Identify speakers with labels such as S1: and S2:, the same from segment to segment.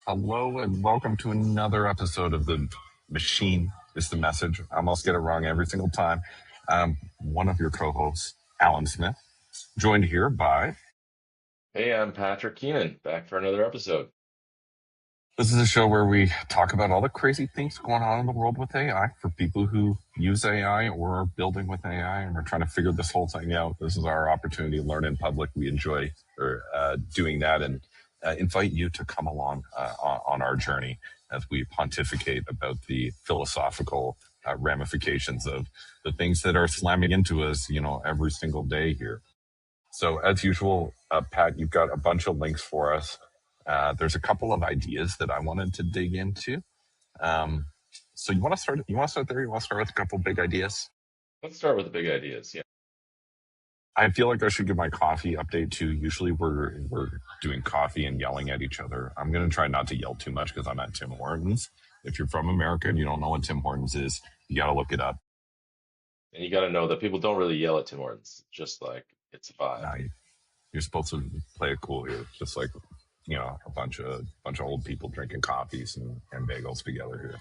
S1: Hello and welcome to another episode of The Machine is the Message. I almost get it wrong every single time. One of your co-hosts, Alan Smith, joined here by.
S2: Hey, I'm Patrick Keenan, back for another episode.
S1: This is a show where we talk about all the crazy things going on in the world with AI for people who use AI or are building with AI, and we're trying to figure this whole thing out. This is our opportunity to learn in public. We enjoy doing that and invite you to come along on our journey as we pontificate about the philosophical ramifications of the things that are slamming into us, every single day here. So as usual, Pat, you've got a bunch of links for us. There's a couple of ideas that I wanted to dig into. So you want to start? You want to start there? You want to start with a couple big ideas?
S2: Let's start with the big ideas. Yeah.
S1: I feel like I should give my coffee update too. Usually we're doing coffee and yelling at each other. I'm going to try not to yell too much because I'm at Tim Hortons. If you're from America and you don't know what Tim Hortons is, you got to look it up.
S2: And you got to know that people don't really yell at Tim Hortons, just like it's a vibe.
S1: Now, you're supposed to play it cool here, just like a bunch of old people drinking coffees and bagels together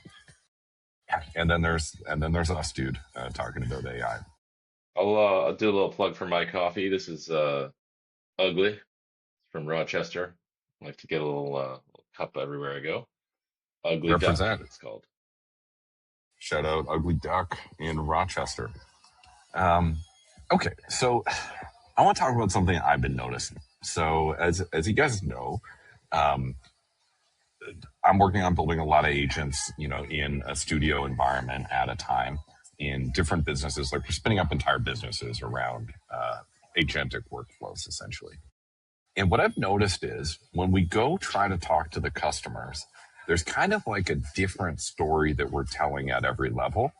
S1: here. And then there's us, dude, talking about AI.
S2: I'll do a little plug for my coffee. This is Ugly from Rochester. I like to get a little cup everywhere I go. Ugly Duck,
S1: Represent.
S2: it's called.
S1: Shout out Ugly Duck in Rochester. Okay, so I want to talk about something I've been noticing. So as you guys know, um, I'm working on building a lot of agents, in a studio environment at a time in different businesses. Like we're spinning up entire businesses around agentic workflows, essentially. And what I've noticed is when we go try to talk to the customers, there's kind of like a different story that we're telling at every level.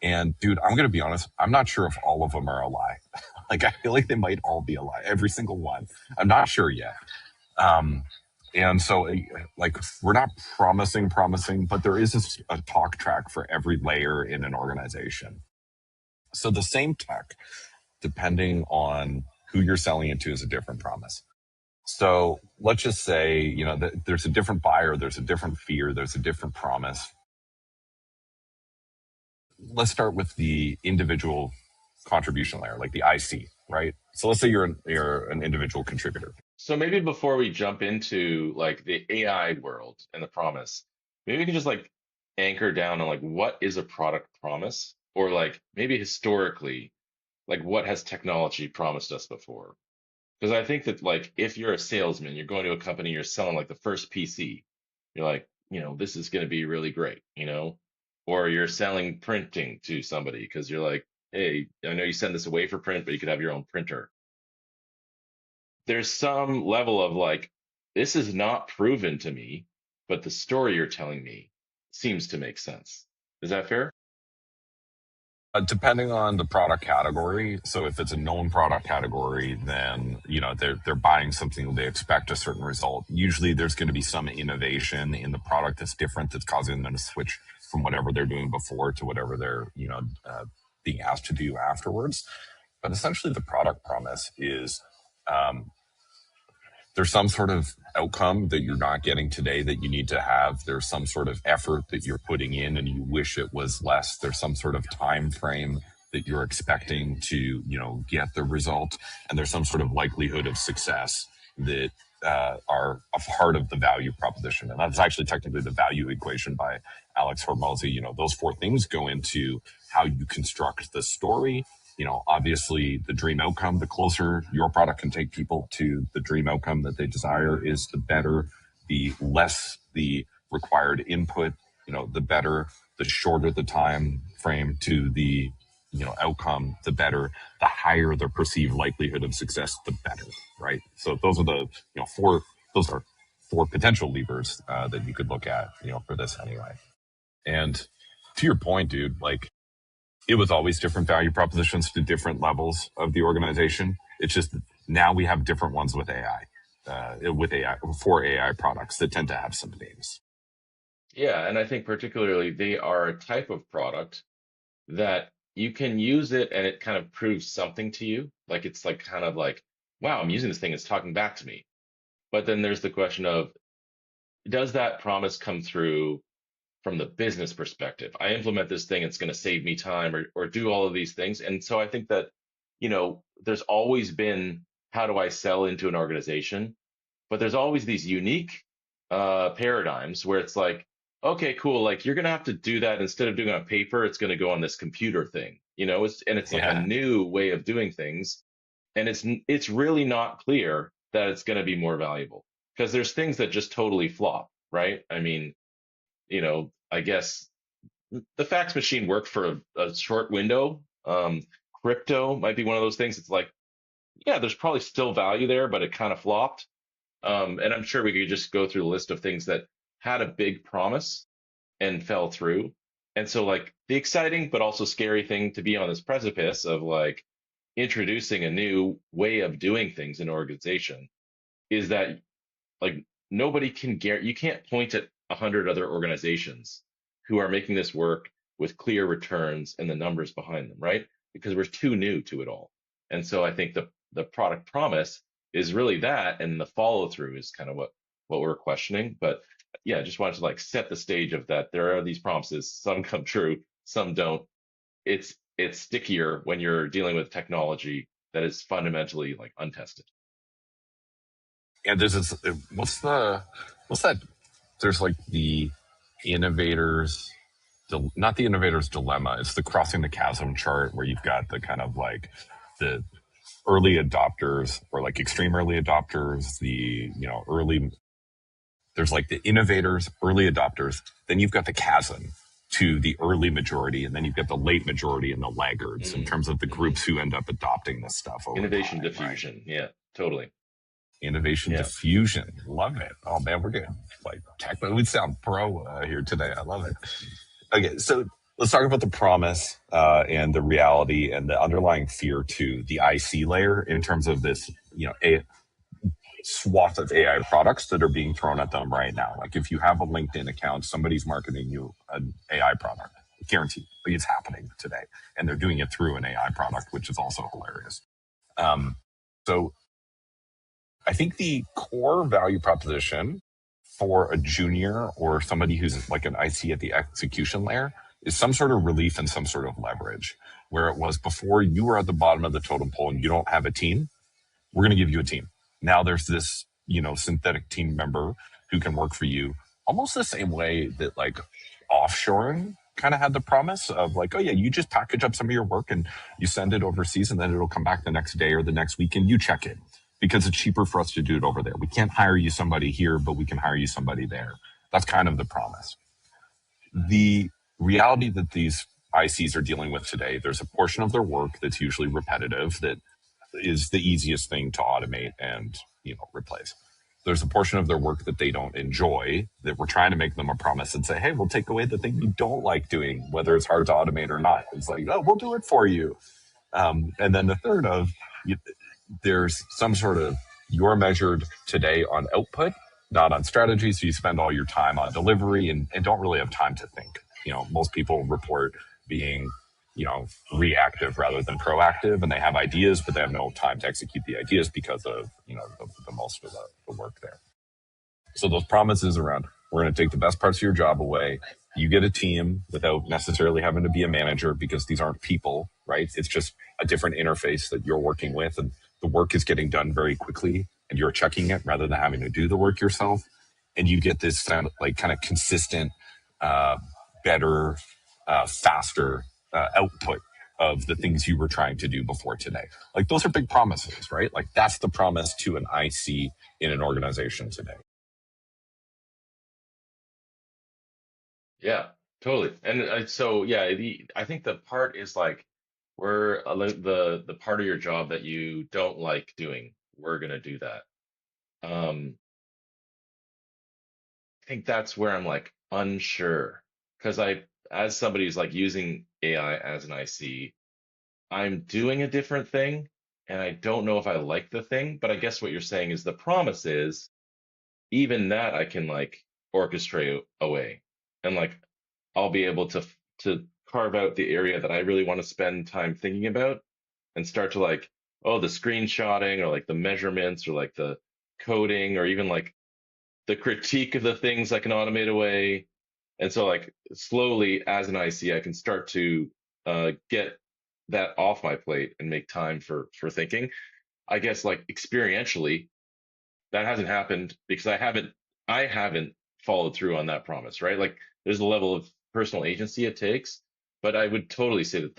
S1: And dude, I'm going to be honest, I'm not sure if all of them are a lie. Like, I feel like they might all be a lie, every single one. I'm not sure yet. And so, like, we're not promising, but there is a talk track for every layer in an organization. So the same tech, depending on who you're selling it to, is a different promise. So let's just say, that there's a different buyer, there's a different fear, there's a different promise. Let's start with the individual contribution layer, like the IC, right? So let's say you're an individual contributor.
S2: So maybe before we jump into like the AI world and the promise, maybe we can just like anchor down on like what is a product promise, or like maybe historically, like what has technology promised us before? Because I think that like if you're a salesman, you're going to a company, you're selling like the first PC, you're like, this is going to be really great, or you're selling printing to somebody because you're like, hey, I know you send this away for print, but you could have your own printer. There's some level of like, this is not proven to me, but the story you're telling me seems to make sense. Is that fair?
S1: Depending on the product category, so if it's a known product category, then they're buying something, they expect a certain result. Usually, there's going to be some innovation in the product that's different, that's causing them to switch from whatever they're doing before to whatever they're being asked to do afterwards. But essentially, the product promise is there's some sort of outcome that you're not getting today that you need to have. There's some sort of effort that you're putting in and you wish it was less. There's some sort of time frame that you're expecting to, get the result. And there's some sort of likelihood of success that are a part of the value proposition. And that's actually technically the value equation by Alex Hormozy. Those four things go into how you construct the story. Obviously the dream outcome, the closer your product can take people to the dream outcome that they desire is the better, the less the required input, the better, the shorter the time frame to the, outcome, the better, the higher the perceived likelihood of success, the better, right? So those are the, those are four potential levers that you could look at, for this anyway. And to your point, dude, like, it was always different value propositions to different levels of the organization. It's just now we have different ones with AI, for AI products that tend to have some names.
S2: Yeah, and I think particularly they are a type of product that you can use it and it kind of proves something to you. Like it's like kind of like, wow, I'm using this thing, it's talking back to me. But then there's the question of, does that promise come through from the business perspective? I implement this thing, it's going to save me time or do all of these things. And so I think that, there's always been, how do I sell into an organization? But there's always these unique paradigms where it's like, okay, cool, like you're going to have to do that instead of doing it on paper, it's going to go on this computer thing, it's like a
S1: Yeah.
S2: new way of doing things. And it's really not clear that it's going to be more valuable because there's things that just totally flop, right? I mean, I guess the fax machine worked for a short window. Crypto might be one of those things. It's like, yeah, there's probably still value there, but it kind of flopped. And I'm sure we could just go through the list of things that had a big promise and fell through. And so, like, the exciting but also scary thing to be on this precipice of like introducing a new way of doing things in an organization is that like nobody can guarantee, you can't point at 100 other organizations who are making this work with clear returns and the numbers behind them, right? Because we're too new to it all. And so I think the product promise is really that, and the follow through is kind of what we're questioning. But yeah, just wanted to like set the stage of that. There are these promises, some come true, some don't. It's stickier when you're dealing with technology that is fundamentally like untested.
S1: And there's this, what's that? There's like the innovators, not the innovator's dilemma. It's the crossing the chasm chart where you've got the kind of like the early adopters or like extreme early adopters, the, early, there's like the innovators, early adopters. Then you've got the chasm to the early majority. And then you've got the late majority and the laggards in terms of the
S2: Mm-hmm.
S1: groups who end up adopting this stuff over
S2: Innovation
S1: time, right?
S2: diffusion. Yeah, totally.
S1: Innovation
S2: Yeah.
S1: diffusion. Love it. Oh man, we're good. Like tech, we sound pro here today. I love it. Okay, so let's talk about the promise and the reality and the underlying fear to the IC layer in terms of this, a swath of AI products that are being thrown at them right now. Like if you have a LinkedIn account, somebody's marketing you an AI product. Guaranteed, like it's happening today, and they're doing it through an AI product, which is also hilarious. Um, so I think the core value proposition for a junior or somebody who's like an IC at the execution layer is some sort of relief and some sort of leverage. Where it was before, you were at the bottom of the totem pole and you don't have a team, we're going to give you a team. Now there's this, synthetic team member who can work for you almost the same way that like offshoring kind of had the promise of like, oh yeah, you just package up some of your work and you send it overseas and then it'll come back the next day or the next week and you check it because it's cheaper for us to do it over there. We can't hire you somebody here, but we can hire you somebody there. That's kind of the promise. The reality that these ICs are dealing with today, there's a portion of their work that's usually repetitive that is the easiest thing to automate and replace. There's a portion of their work that they don't enjoy that we're trying to make them a promise and say, hey, we'll take away the thing you don't like doing, whether it's hard to automate or not. It's like, oh, we'll do it for you. And then the third of you, there's some sort of, you're measured today on output, not on strategy. So you spend all your time on delivery and don't really have time to think. Most people report being, reactive rather than proactive, and they have ideas, but they have no time to execute the ideas because of, the most of the work there. So those promises around, we're going to take the best parts of your job away. You get a team without necessarily having to be a manager because these aren't people, right? It's just a different interface that you're working with, and the work is getting done very quickly, and you're checking it rather than having to do the work yourself. And you get this like kind of consistent, better, faster output of the things you were trying to do before today. Like those are big promises, right? Like that's the promise to an IC in an organization today.
S2: Yeah, totally. And so yeah, I think the part is like we're the part of your job that you don't like doing. We're gonna do that. I think that's where I'm like unsure because as somebody who's like using AI as an IC, I'm doing a different thing, and I don't know if I like the thing. But I guess what you're saying is the promise is even that I can like orchestrate away, and like I'll be able to carve out the area that I really want to spend time thinking about and start to like, oh, the screenshotting or like the measurements or like the coding or even like the critique of the things I can automate away. And so like slowly as an IC, I can start to get that off my plate and make time for thinking. I guess like experientially, that hasn't happened because I haven't followed through on that promise, right? Like there's a level of personal agency it takes, but I would totally say that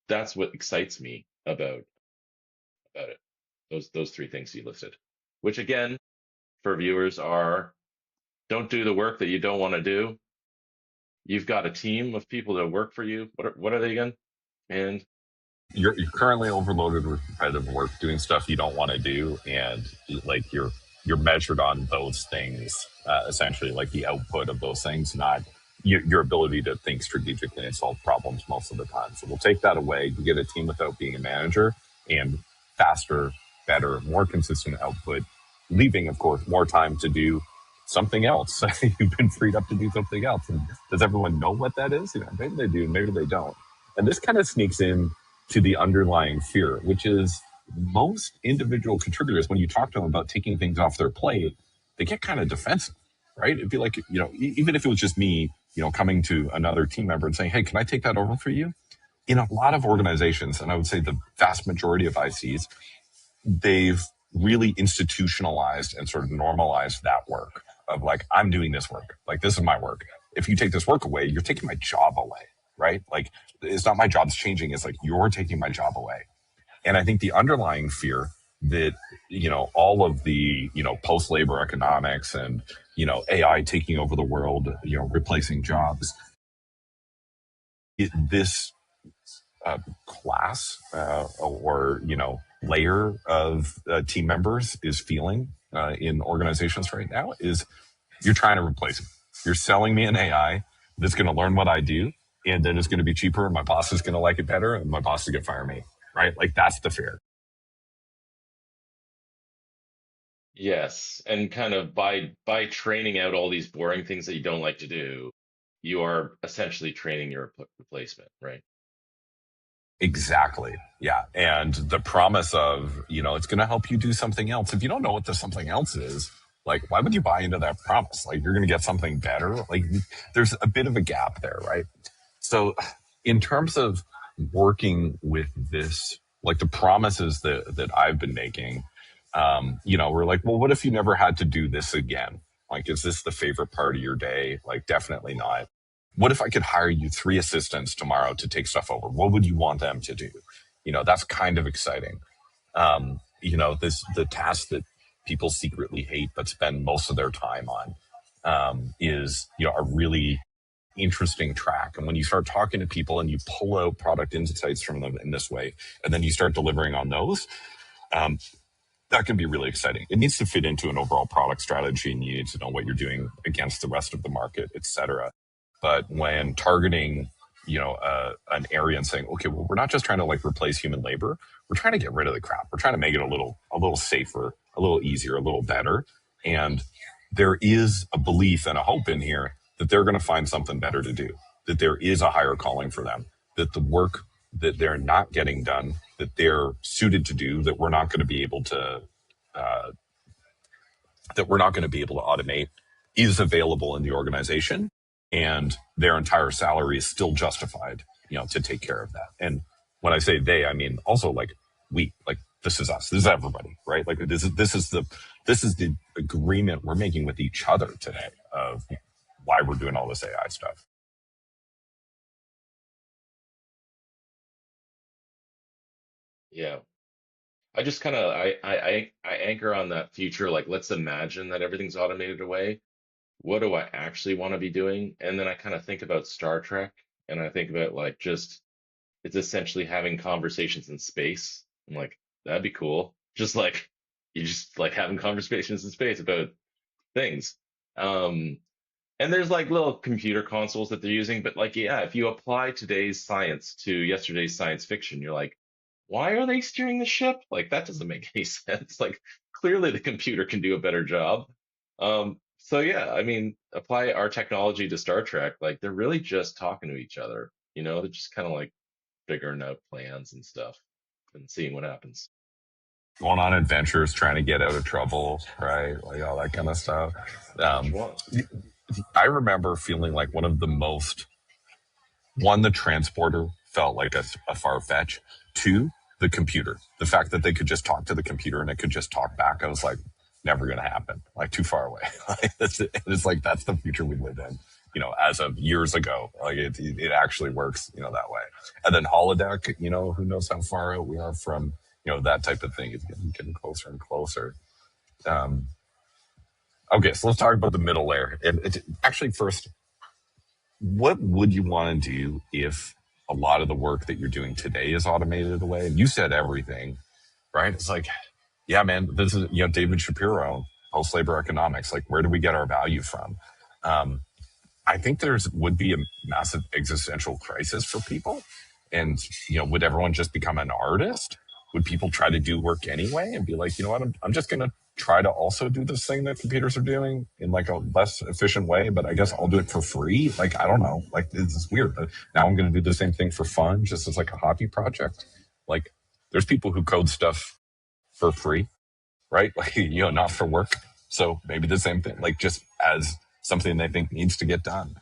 S2: that's what excites me about it. Those three things you listed, which again, for viewers are don't do the work that you don't want to do. You've got a team of people that work for you. What are they again? And
S1: You're currently overloaded with repetitive work, doing stuff you don't want to do, and like you're measured on those things, essentially, like the output of those things, not your ability to think strategically and solve problems most of the time. So we'll take that away. You get a team without being a manager, and faster, better, more consistent output, leaving, of course, more time to do something else. You've been freed up to do something else. And does everyone know what that is? Maybe they do, maybe they don't. And this kind of sneaks in to the underlying fear, which is most individual contributors, when you talk to them about taking things off their plate, they get kind of defensive, right? It'd be like, even if it was just me, coming to another team member and saying, hey, can I take that over for you? In a lot of organizations, and I would say the vast majority of ICs, they've really institutionalized and sort of normalized that work of like, I'm doing this work. Like, this is my work. If you take this work away, you're taking my job away, right? Like, it's not my job's changing. It's like, you're taking my job away. And I think the underlying fear that, all of the, post labor economics and, AI taking over the world, replacing jobs, this class or layer of team members is feeling in organizations right now is you're trying to replace me. You're selling me an AI that's going to learn what I do, and then it's going to be cheaper, and my boss is going to like it better, and my boss is going to fire me. Right? Like, that's the fear.
S2: yes, and kind of by training out all these boring things that you don't like to do, you are essentially training your replacement, right?
S1: Exactly. Yeah. And the promise of, it's going to help you do something else. If you don't know what the something else is, like, why would you buy into that promise? Like, you're going to get something better. Like, there's a bit of a gap there, right? So, in terms of working with this, like the promises that I've been making, we're like, well, what if you never had to do this again? Like, is this the favorite part of your day? Like, definitely not. What if I could hire you 3 assistants tomorrow to take stuff over? What would you want them to do? That's kind of exciting. The task that people secretly hate but spend most of their time on is, a really interesting track. And when you start talking to people and you pull out product insights from them in this way, and then you start delivering on those, um, that can be really exciting. It needs to fit into an overall product strategy, and you need to know what you're doing against the rest of the market, et cetera. But when targeting, an area and saying, okay, well, we're not just trying to like replace human labor. We're trying to get rid of the crap. We're trying to make it a little safer, a little easier, a little better. And there is a belief and a hope in here that they're going to find something better to do, that there is a higher calling for them, that the work that they're not getting done, that they're suited to do, uh, that we're not going to be able to automate, is available in the organization, and their entire salary is still justified, to take care of that. And when I say they, I mean also like we, like this is us, this is everybody, right? Like this is the agreement we're making with each other today of why we're doing all this AI stuff.
S2: Yeah. I just kind of I anchor on that future, like let's imagine that everything's automated away. What do I actually want to be doing? And then I kind of think about Star Trek, and I think about like just it's essentially having conversations in space. I'm like, that'd be cool. Just like you just like having conversations in space about things. Um, and there's like little computer consoles that they're using, but like, yeah, if you apply today's science to yesterday's science fiction, you're like, why are they steering the ship? Like, that doesn't make any sense. Like, clearly the computer can do a better job. So yeah, I mean, apply our technology to Star Trek, like they're really just talking to each other, they're just kind of like figuring out plans and stuff and seeing what happens.
S1: going on adventures, trying to get out of trouble, right? Like all that kind of stuff.
S2: That's what
S1: Um,
S2: you want.
S1: I remember feeling like one of the most one, the transporter felt like a far fetch. Two, the computer, the fact that they could just talk to the computer and it could just talk back. I was like, never going to happen. Like too far away. Like, it's like that's the future we live in. As of years ago, like it actually works. That way. And then holodeck. Who knows how far out we are from that type of thing. It's getting closer and closer. Um, okay, so let's talk about the middle layer. Actually, first, what would you want to do if a lot of the work that you're doing today is automated away? And you said everything, right? It's like, yeah, man, this is, David Shapiro, post labor economics. Like, where do we get our value from? Um, I think there's would be a massive existential crisis for people. And, would everyone just become an artist? Would people try to do work anyway and be like, you know what, I'm just going to try to also do this thing that computers are doing in like a less efficient way, but I guess I'll do it for free. Like, I don't know. Like, it's weird. But now I'm going to do the same thing for fun, just as like a hobby project. Like, there's people who code stuff for free, right? Like, not for work. So maybe the same thing, like just as something they think needs to get done.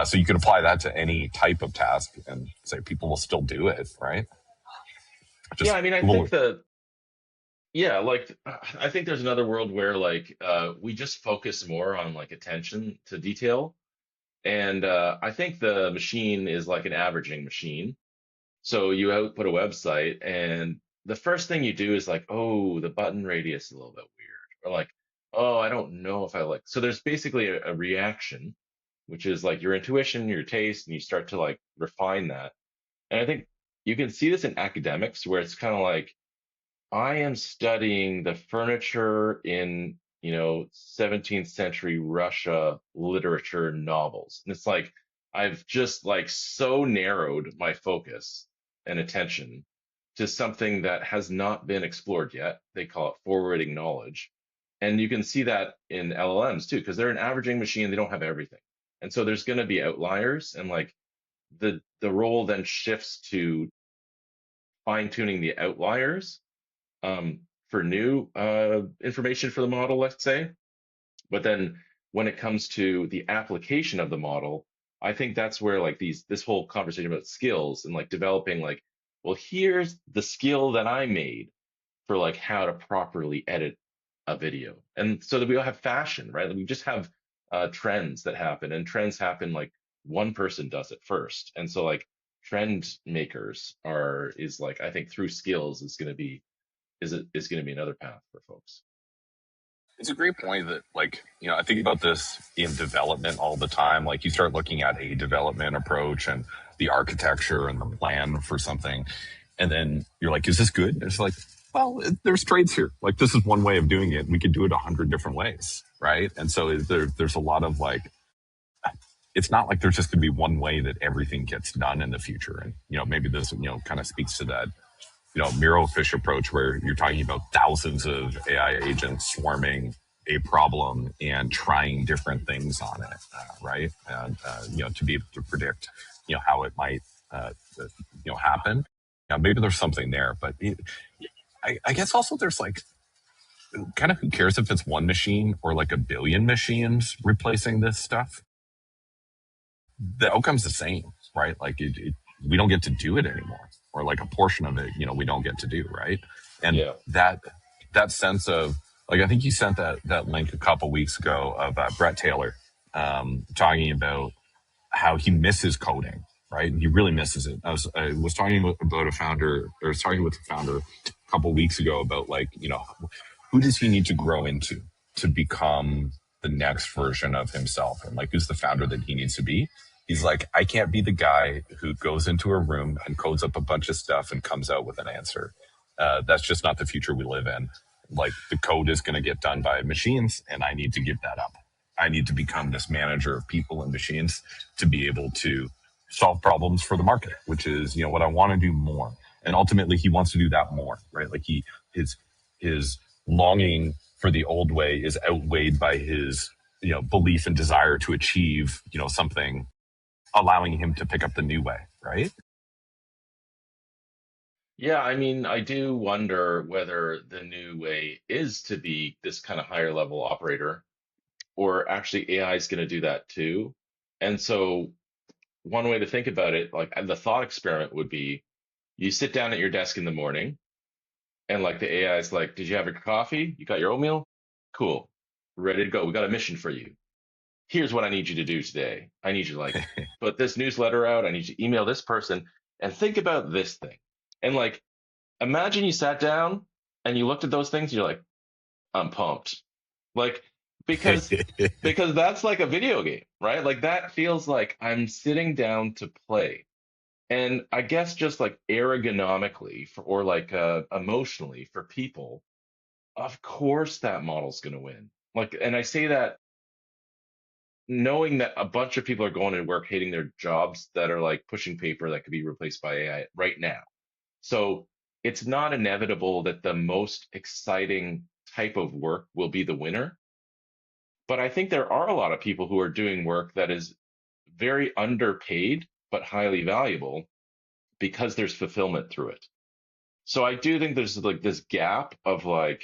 S1: So you can apply that to any type of task and say people will still do it, right?
S2: Yeah,
S1: Just
S2: I mean, I
S1: cool.
S2: think that yeah, like I think there's another world where like we just focus more on like attention to detail. And I think the machine is like an averaging machine. So you output a website, and the first thing you do is like, oh, the button radius is a little bit weird, or like, oh, I don't know if I like. So there's basically a reaction, which is like your intuition, your taste, and you start to like refine that. And I think you can see this in academics where it's kind of like, I am studying the furniture in, 17th century Russia literature novels. And it's like I've just like so narrowed my focus and attention to something that has not been explored yet. They call it forwarding knowledge. And you can see that in LLMs too, because they're an averaging machine, they don't have everything. And so there's going to be outliers, and like the role then shifts to fine tuning the outliers for new information for the model, let's say. But then when it comes to the application of the model, I think that's where like this whole conversation about skills and like developing like, well, here's the skill that I made for like how to properly edit a video. And so that we all have fashion, right? We just have trends that happen, and trends happen like one person does it first. And so like trend makers is like, I think through skills is going to be another path for folks.
S1: It's a great point that, like, I think about this in development all the time. Like, you start looking at a development approach and the architecture and the plan for something. And then you're like, is this good? And it's like, well, there's trades here. Like, this is one way of doing it. We could do it 100 different ways. Right. And so there's a lot of like, it's not like there's just going to be one way that everything gets done in the future. And, maybe this, kind of speaks to that mirrorfish approach where you're talking about thousands of AI agents swarming a problem and trying different things on it, right? And to be able to predict, how it might, happen. Now, maybe there's something there, but I guess also there's like kind of who cares if it's one machine or like a billion machines replacing this stuff? The outcome's the same, right? Like we don't get to do it anymore, or like a portion of it, we don't get to do, right? And
S2: Yeah.
S1: that sense of like, I think you sent that link a couple weeks ago of Brett Taylor talking about how he misses coding, right? He really misses it. I was talking about a founder, or I was talking with a founder a couple weeks ago about like, who does he need to grow into to become the next version of himself? And like, who's the founder that he needs to be? He's like, I can't be the guy who goes into a room and codes up a bunch of stuff and comes out with an answer. That's just not the future we live in. Like, the code is going to get done by machines, and I need to give that up. I need to become this manager of people and machines to be able to solve problems for the market, which is, what I want to do more. And ultimately, he wants to do that more, right? Like, his longing for the old way is outweighed by his, belief and desire to achieve, something, allowing him to pick up the new way, right?
S2: Yeah, I mean, I do wonder whether the new way is to be this kind of higher level operator, or actually AI is going to do that too. And so, one way to think about it, like the thought experiment would be you sit down at your desk in the morning, and like the AI is like, "Did you have your coffee? You got your oatmeal? Cool. Ready to go. We got a mission for you. Here's what I need you to do today. I need you to like put this newsletter out. I need you to email this person and think about this thing." And like, imagine you sat down and you looked at those things, and you're like, I'm pumped. Like, because that's like a video game, right? Like that feels like I'm sitting down to play. And I guess just like ergonomically for, or like emotionally for people, of course that model's going to win. Like, and I say that knowing that a bunch of people are going to work hating their jobs that are like pushing paper that could be replaced by AI right now. So it's not inevitable that the most exciting type of work will be the winner. But I think there are a lot of people who are doing work that is very underpaid but highly valuable because there's fulfillment through it. So I do think there's like this gap of like,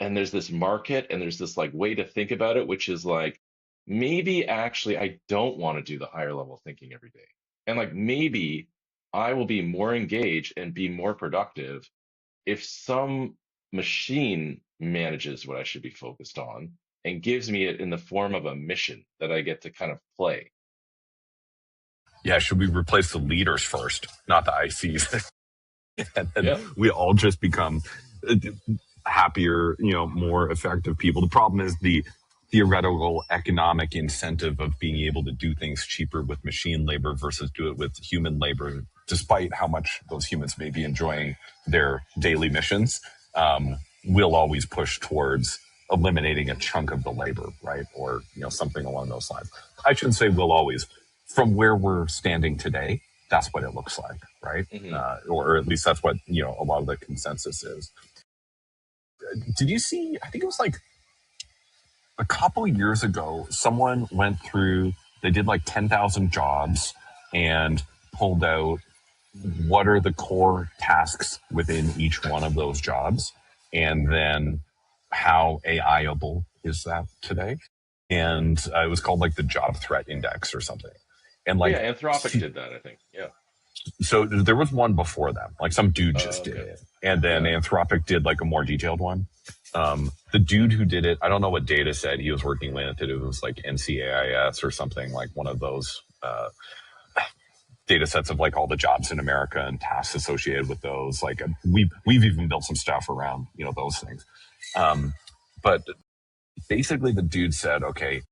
S2: and there's this market and there's this like way to think about it, which is like, maybe actually I don't want to do the higher level thinking every day. And like maybe I will be more engaged and be more productive if some machine manages what I should be focused on and gives me it in the form of a mission that I get to kind of play.
S1: Yeah, should we replace the leaders first, not the ICs? And then
S2: Yeah.
S1: we all just become uh, happier, more effective people. The problem is the theoretical economic incentive of being able to do things cheaper with machine labor versus do it with human labor, despite how much those humans may be enjoying their daily missions, will always push towards eliminating a chunk of the labor, right? Or, something along those lines. I shouldn't say will always. From where we're standing today, that's what it looks like, right?
S2: Hmm.
S1: Or at least that's what a lot of the consensus is. Did you see? I think it was like a couple years ago. Someone went through. They did like 10,000 jobs and pulled out what are the core tasks within each one of those jobs, and then how AIable is that today? And it was called like the Job Threat Index or something. And like,
S2: Yeah, Anthropic did that, I think. Yeah.
S1: so there was one before them, like some dude just did
S2: Okay.
S1: it, and then
S2: Yeah.
S1: Anthropic did like a more detailed one. The dude who did it, I don't know what data set he was working with. It was like NCAIS or something, like one of those data sets of like all the jobs in America and tasks associated with those. Like we've even built some stuff around those things. But basically, the dude said, okay,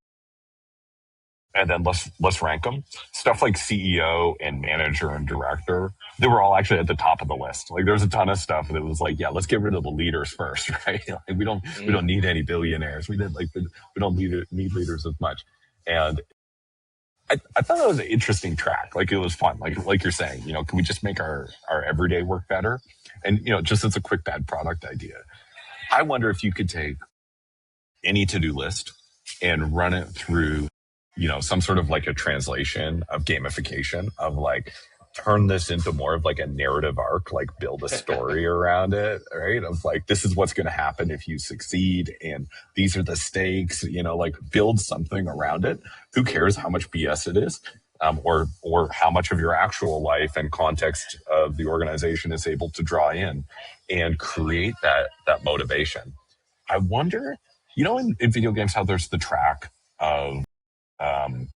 S1: and then let's rank them. Stuff like CEO and manager and director, they were all actually at the top of the list. Like there's a ton of stuff that was like, yeah, let's get rid of the leaders first, right? Like, we don't
S2: Mm.
S1: need any billionaires. We don't need leaders as much. And I thought that was an interesting track. Like it was fun. Like you're saying, can we just make our everyday work better? And just as a quick bad product idea, I wonder if you could take any to-do list and run it through some sort of like a translation of gamification of like turn this into more of like a narrative arc, like build a story around it, right? Of like, this is what's going to happen if you succeed. And these are the stakes, like build something around it. Who cares how much BS it is? Or how much of your actual life and context of the organization is able to draw in and create that motivation. I wonder, in video games, how there's the track of, um,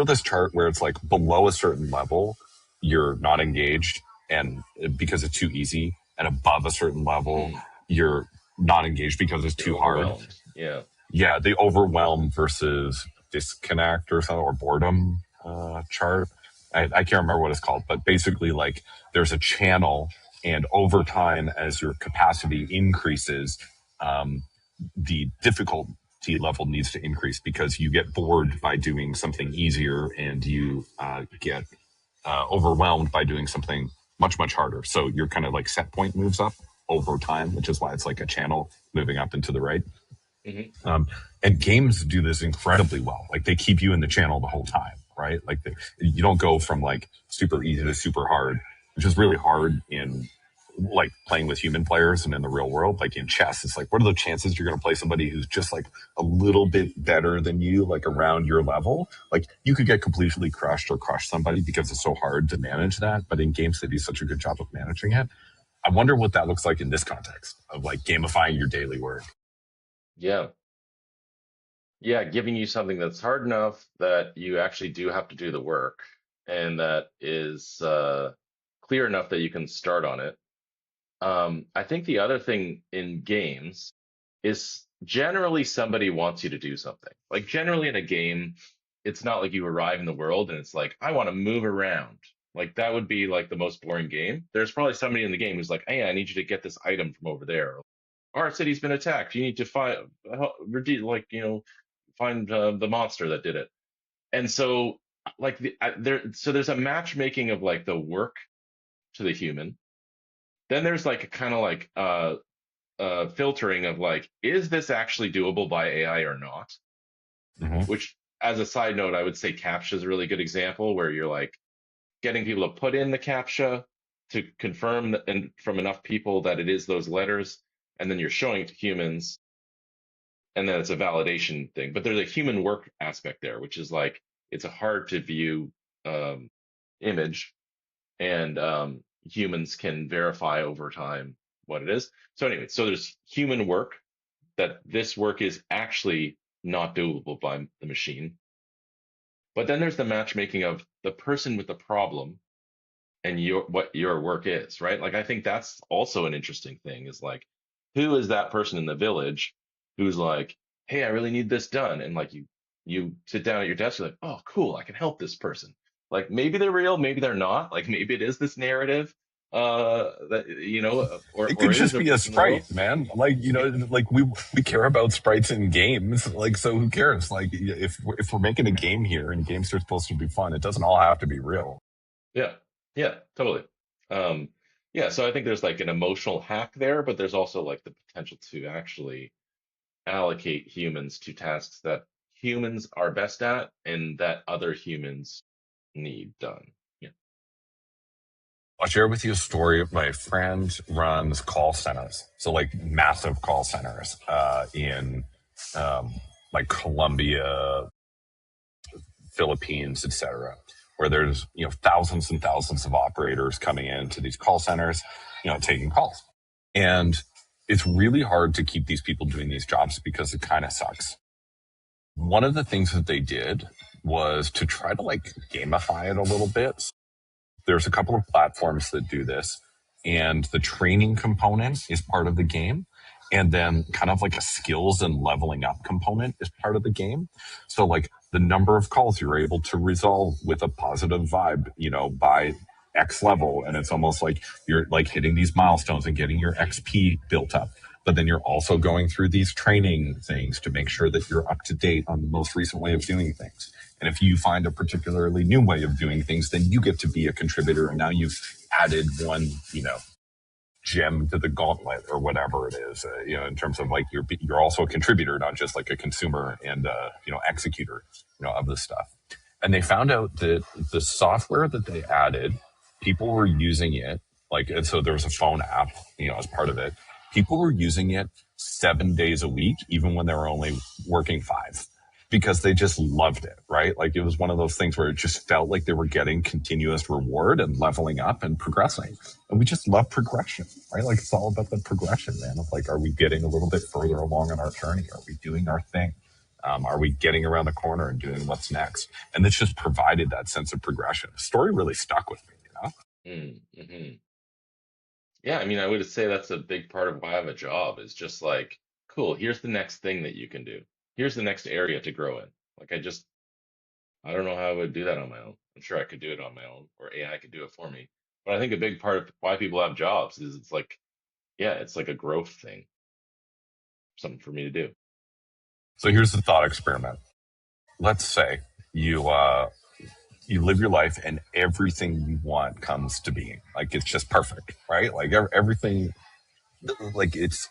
S1: this chart where it's like below a certain level, you're not engaged, and because it's too easy, and above a certain level,
S2: Mm.
S1: you're not engaged because it's
S2: You're
S1: too hard.
S2: overwhelmed. Yeah.
S1: Yeah, the overwhelm versus disconnect or something, or boredom chart. I can't remember what it's called, but basically, like there's a channel, and over time, as your capacity increases, um, the difficulty level needs to increase because you get bored by doing something easier, and you get overwhelmed by doing something much harder. So your kind of like set point moves up over time, which is why it's like a channel moving up and to the right.
S2: Hmm.
S1: Um, and games do this incredibly well. Like they keep you in the channel the whole time, right? Like you don't go from like super easy to super hard. which is really hard in like playing with human players and in the real world. Like in chess, it's like, what are the chances you're going to play somebody who's just like a little bit better than you, like around your level? Like you could get completely crushed or crush somebody because it's so hard to manage that. But in games, they do such a good job of managing it. I wonder what that looks like in this context of like gamifying your daily work.
S2: Yeah. Yeah, giving you something that's hard enough that you actually do have to do the work and that is clear enough that you can start on it. I think the other thing in games is generally somebody wants you to do something. Like generally in a game, it's not like you arrive in the world and it's like, I want to move around. Like that would be like the most boring game. There's probably somebody in the game who's like, hey, I need you to get this item from over there. Our city's been attacked. You need to find, like, find the monster that did it. And so, like, so there's a matchmaking of like the work to the human. Then there's like a kind of like filtering of like, is this actually doable by AI or not?
S1: Mm-hmm.
S2: Which, as a side note, I would say CAPTCHA is a really good example where you're like getting people to put in the CAPTCHA to confirm that, and from enough people that it is those letters, and then you're showing it to humans, and then it's a validation thing. But there's a human work aspect there, which is like it's a hard to view um, image, and humans can verify over time what it is. So anyway, so there's human work that this work is actually not doable by the machine. But then there's the matchmaking of the person with the problem and your what your work is, right? Like I think that's also an interesting thing is like who is that person in the village who's like, hey, I really need this done. And like you sit down at your desk, you're like, oh cool, I can help this person. Like maybe they're real, maybe they're not. Like maybe it is this narrative that
S1: It could
S2: or it is
S1: just
S2: a
S1: be a
S2: person in the world.
S1: sprite, man. Like, like we care about sprites in games. Like, so who cares? Like, if we're making a game here and games are supposed to be fun, it doesn't all have to be real.
S2: Yeah. Yeah, totally. Um, yeah, so I think there's like an emotional hack there, but there's also like the potential to actually allocate humans to tasks that humans are best at and that other humans need done. Yeah.
S1: I'll share with you a story. My friend runs call centers, so like massive call centers in like Colombia, Philippines, etc., where there's thousands and thousands of operators coming into these call centers, taking calls, and it's really hard to keep these people doing these jobs because it kind of sucks. One of the things that they did was to try to like gamify it a little bit. There's a couple of platforms that do this, and the training component is part of the game. And then kind of like a skills and leveling up component is part of the game. So like the number of calls you're able to resolve with a positive vibe, by X level. And it's almost like you're like hitting these milestones and getting your XP built up. But then you're also going through these training things to make sure that you're up to date on the most recent way of doing things. And if you find a particularly new way of doing things, then you get to be a contributor. And now you've added one, gem to the gauntlet or whatever it is, in terms of like you're also a contributor, not just like a consumer and, executor, of this stuff. And they found out that the software that they added, people were using it like, and so there was a phone app, as part of it. People were using it 7 days a week, even when they were only working 5, because they just loved it, right? Like it was one of those things where it just felt like they were getting continuous reward and leveling up and progressing. And we just love progression, right? Like it's all about the progression, man, of like, are we getting a little bit further along on our journey? Are we doing our thing? Are we getting around the corner and doing what's next? And this just provided that sense of progression. The story really stuck with me.
S2: Mm-hmm. Yeah, I mean, I would say that's a big part of why I have a job is just like, cool, here's the next thing that you can do. Here's the next area to grow in. Like I don't know how I would do that on my own. I'm sure I could do it on my own, or AI could do it for me. But I think a big part of why people have jobs is it's like, yeah, it's like a growth thing, something for me to do.
S1: So here's the thought experiment. Let's say you live your life and everything you want comes to being. Like it's just perfect, right? Like everything, like it's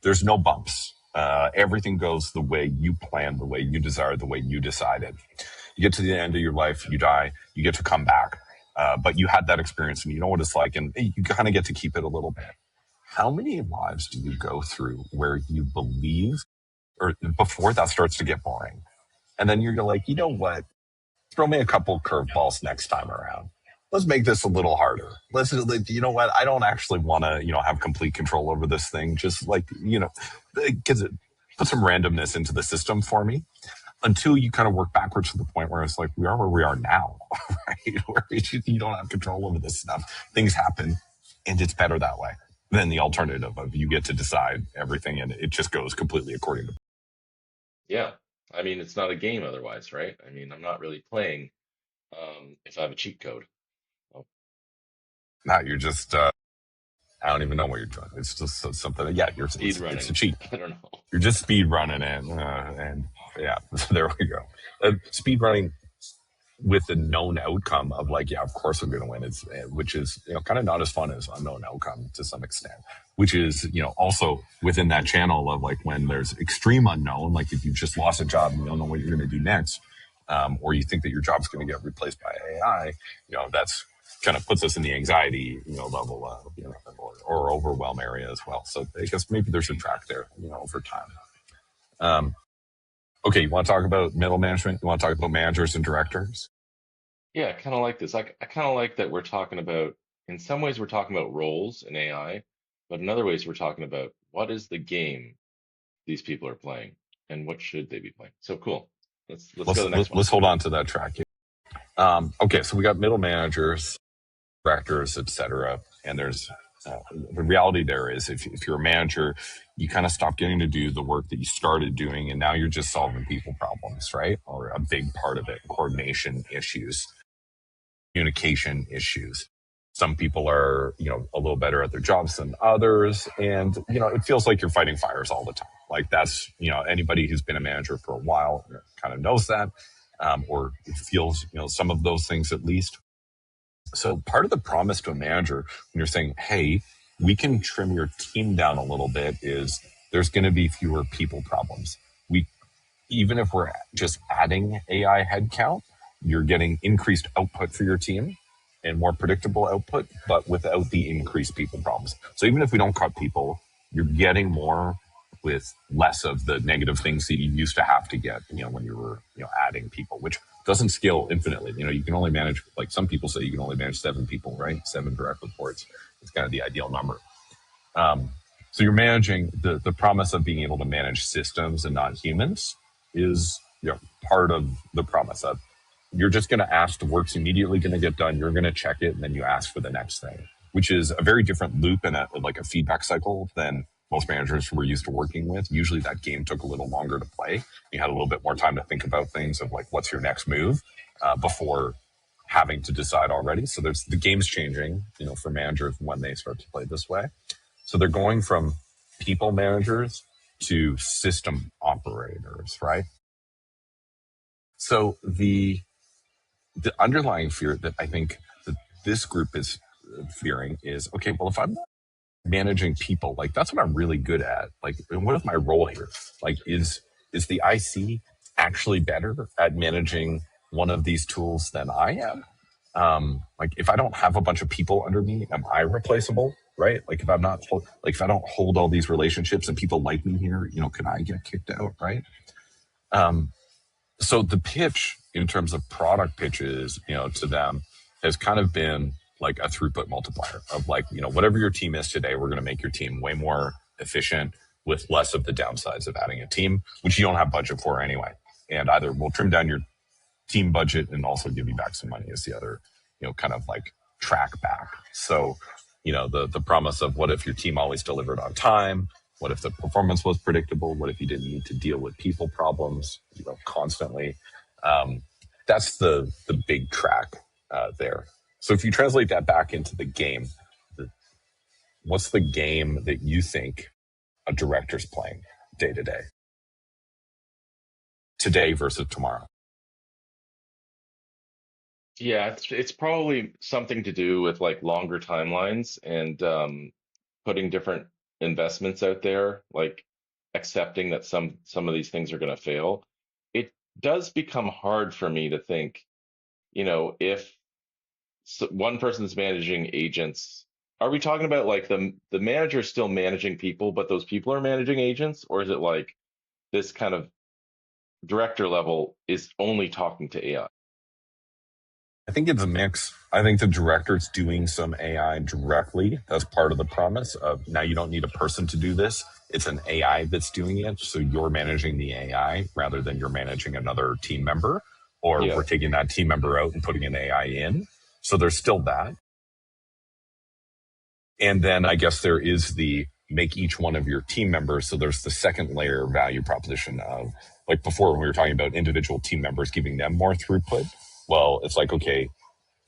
S1: there's no bumps. Everything goes the way you planned, the way you desired, the way you decided. You get to the end of your life, you die, you get to come back. but you had that experience and you know what it's like, and you kind of get to keep it a little bit. How many lives do you go through where you believe, or before that starts to get boring, and then you're like, you know what? Throw me a couple curveballs next time around. Let's make this a little harder. Let's, you know what? I don't actually want to, have complete control over this thing. Just like, because it put some randomness into the system for me until you kind of work backwards to the point where it's like, we are where we are now, right? Where you don't have control over this stuff. Things happen and it's better that way than the alternative of you get to decide everything and it just goes completely according to.
S2: Yeah. I mean, it's not a game otherwise, right? I mean, I'm not really playing if I have a cheat code. Oh,
S1: Now you're just, I don't even know what you're doing. It's just something. Yeah,
S2: speed
S1: it's a
S2: running.
S1: cheat.
S2: I don't know.
S1: You're just speed running it, and yeah, there we go. Speed running with the known outcome of like, yeah, of course I'm going to win. It's which is kind of not as fun as unknown outcome to some extent. Which is also within that channel of like when there's extreme unknown, like if you just lost a job and you don't know what you're going to do next, or you think that your job's going to get replaced by AI, that's kind of puts us in the anxiety level or overwhelm area as well. So I guess maybe there's a track there over time. Um, okay, you want to talk about middle management? You want to talk about managers and directors?
S2: Yeah, I kind of like this. I kind of like that we're talking about, in some ways, we're talking about roles in AI, but in other ways, we're talking about what is the game these people are playing and what should they be playing. So cool. Let's go to the next one.
S1: Let's hold on to that track. Okay, so we got middle managers, directors, etc. And there's the reality there is if you're a manager, you kind of stop getting to do the work that you started doing, and now you're just solving people problems, right? Or a big part of it, coordination issues, communication issues. Some people are, a little better at their jobs than others. And, it feels like you're fighting fires all the time. Like that's, anybody who's been a manager for a while kind of knows that, or feels, some of those things at least. So part of the promise to a manager when you're saying, hey, we can trim your team down a little bit is there's going to be fewer people problems. We Even if we're just adding AI headcount, you're getting increased output for your team and more predictable output, but without the increased people problems. So even if we don't cut people, you're getting more with less of the negative things that you used to have to get, when you were, adding people, which doesn't scale infinitely. You can only manage, like some people say you can only manage 7 people, right? 7 direct reports. It's kind of the ideal number. So you're managing the promise of being able to manage systems and not humans is part of the promise of you're just going to ask, the work's immediately going to get done. You're going to check it, and then you ask for the next thing, which is a very different loop and like a feedback cycle than most managers were used to working with. Usually that game took a little longer to play. You had a little bit more time to think about things of like, what's your next move before having to decide already. So there's the game's changing, for managers when they start to play this way. So they're going from people managers to system operators, right? So the underlying fear that I think that this group is fearing is, okay, well, if I'm managing people, like that's what I'm really good at. Like, what is my role here? Like, is the IC actually better at managing one of these tools than I am? Like, if I don't have a bunch of people under me, am I replaceable? Right? Like, if I'm not, like, if I don't hold all these relationships and people like me here, can I get kicked out? Right? Um, so the pitch in terms of product pitches, to them has kind of been like a throughput multiplier of like, whatever your team is today, we're going to make your team way more efficient with less of the downsides of adding a team, which you don't have budget for anyway. And either we'll trim down your team budget and also give you back some money is the other, kind of like track back. So, the promise of what if your team always delivered on time? What if the performance was predictable? What if you didn't need to deal with people problems, constantly? That's the big track there. So if you translate that back into the game, what's the game that you think a director's playing day to day, today versus tomorrow?
S2: Yeah, it's probably something to do with like longer timelines and putting different investments out there, like accepting that some of these things are going to fail. It does become hard for me to think, if so one person's managing agents. Are we talking about like the manager is still managing people, but those people are managing agents, or is it like this kind of director level is only talking to AI?
S1: I think it's a mix. I think the director's doing some AI directly. That's part of the promise of now you don't need a person to do this. It's an AI that's doing it. So you're managing the AI rather than you're managing another team member, or
S2: Yeah,
S1: we're taking that team member out and putting an AI in. So there's still that. And then I guess there is the make each one of your team members. So there's the second layer value proposition of like before when we were talking about individual team members giving them more throughput. Well, it's like, okay,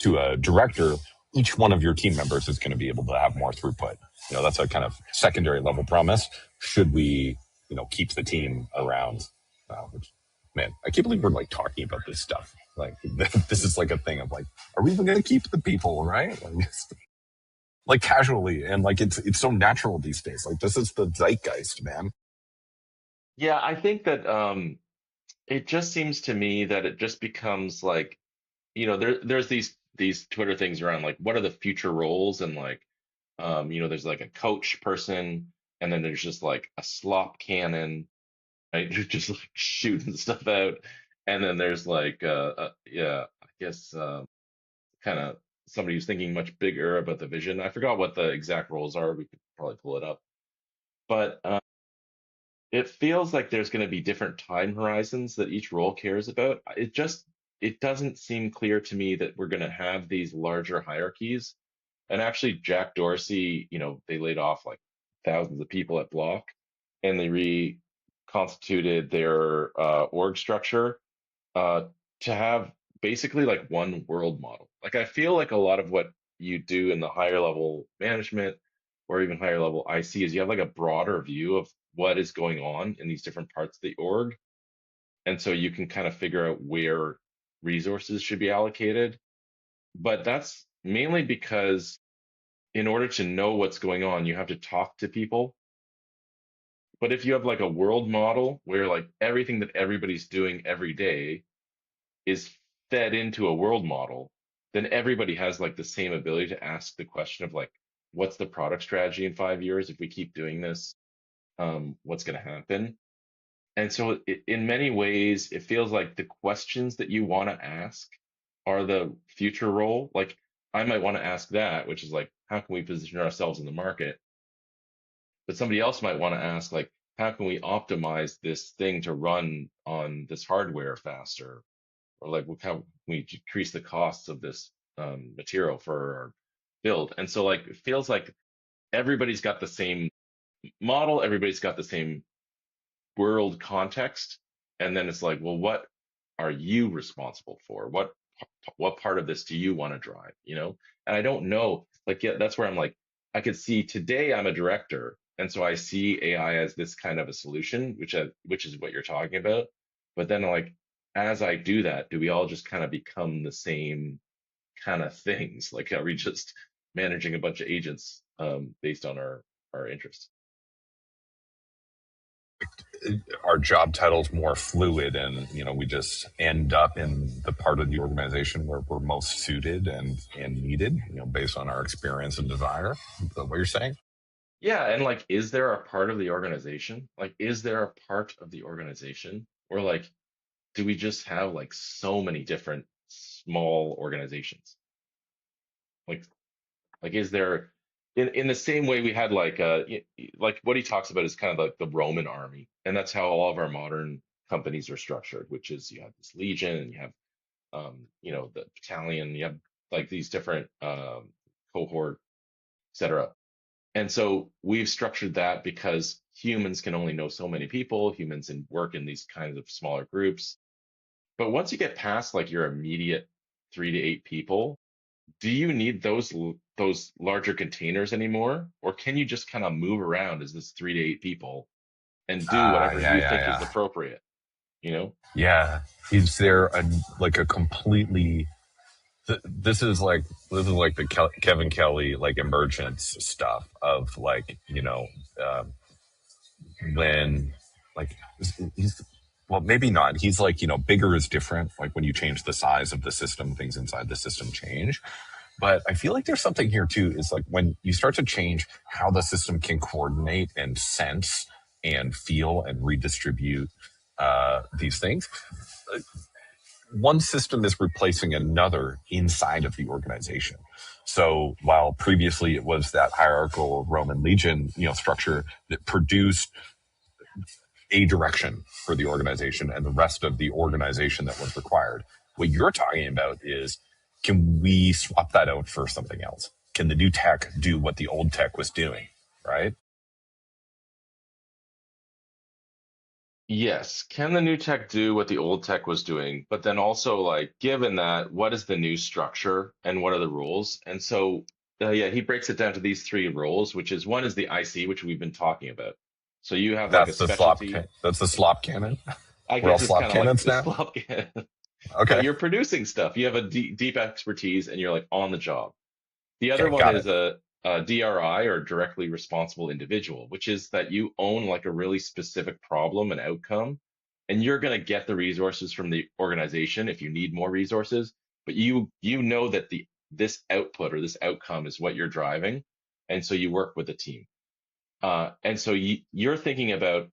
S1: to a director, each one of your team members is going to be able to have more throughput. That's a kind of secondary level promise. Should we, keep the team around? Which, man, I can't believe we're like talking about this stuff. Like this is like a thing of like, are we even going to keep the people? Right? Like casually and like it's so natural these days. Like this is the zeitgeist, man.
S2: yeah. I think that it just seems to me that it just becomes like there's these Twitter things around like what are the future roles and like there's like a coach person and then there's just like a slop cannon, right? Just like shooting stuff out, and then there's like yeah, I guess kind of somebody who's thinking much bigger about the vision. I forgot what the exact roles are. We could probably pull it up, but it feels like there's going to be different time horizons that each role cares about. It doesn't seem clear to me that we're going to have these larger hierarchies. And actually, Jack Dorsey, they laid off like thousands of people at Block, and they reconstituted their org structure uh, to have basically like one world model. Like I feel like a lot of what you do in the higher level management or even higher level IC is you have like a broader view of what is going on in these different parts of the org. And so you can kind of figure out where resources should be allocated. But that's mainly because in order to know what's going on, you have to talk to people. But if you have like a world model where like everything that everybody's doing every day is fed into a world model, then everybody has like the same ability to ask the question of like, what's the product strategy in 5 years? If we keep doing this, what's going to happen? And so, in many ways, it feels like the questions that you want to ask are the future role. Like, I might want to ask that, which is like, how can we position ourselves in the market? But somebody else might want to ask, like, how can we optimize this thing to run on this hardware faster? Or like how can we decrease the costs of this material for our build? And so like it feels like everybody's got the same model, everybody's got the same world context, and then it's like, well, what are you responsible for? What part of this do you want to drive? And I don't know. Like, yeah, that's where I'm like, I could see today I'm a director, and so I see AI as this kind of a solution, which is what you're talking about. But then like as I do that, do we all just kind of become the same kind of things? Like, are we just managing a bunch of agents based on our interests?
S1: Our job title's more fluid and we just end up in the part of the organization where we're most suited and needed based on our experience and desire. Is that what you're saying?
S2: Yeah, and like, is there a part of the organization? Like, is there a part of the organization? Or like, do we just have like so many different small organizations? Like, is there in the same way we had like like what he talks about is kind of like the Roman army, and that's how all of our modern companies are structured, which is you have this legion and you have the battalion, you have like these different cohort, etc. And so we've structured that because humans can only know so many people, humans and work in these kinds of smaller groups. But once you get past like your immediate 3 to 8 people, do you need those larger containers anymore? Or can you just kind of move around as this 3 to 8 people and do whatever
S1: Yeah,
S2: you
S1: yeah,
S2: think is
S1: yeah.
S2: appropriate, you know?
S1: Yeah. Is there like a completely this is like the Kevin Kelly like emergence stuff of like when like he's well maybe not he's like bigger is different like when you change the size of the system things inside the system change But I feel like there's something here too, is like when you start to change how the system can coordinate and sense and feel and redistribute these things, one system is replacing another inside of the organization. So while previously it was that hierarchical Roman legion, structure that produced a direction for the organization and the rest of the organization that was required, what you're talking about is, can we swap that out for something else? Can the new tech do what the old tech was doing? Right?
S2: Yes. Can the new tech do what the old tech was doing? But then also, like, given that, what is the new structure and what are the rules? And so, yeah, he breaks it down to these three roles, which is one is the IC, which we've been talking about. So you have like a
S1: That's the slop.
S2: specialty.
S1: That's the slop cannon.
S2: I
S1: We're all
S2: guess it's
S1: slop
S2: kind of like
S1: cannons
S2: the
S1: now.
S2: slop, but
S1: Okay.
S2: you're producing stuff. You have a deep expertise and you're like on the job. The other
S1: Okay.
S2: one
S1: Got
S2: is
S1: it.
S2: a DRI or directly responsible individual, which is that you own like a really specific problem and outcome, and you're going to get the resources from the organization if you need more resources, but you know that the this output or this outcome is what you're driving, and so you work with the team. And so you're thinking about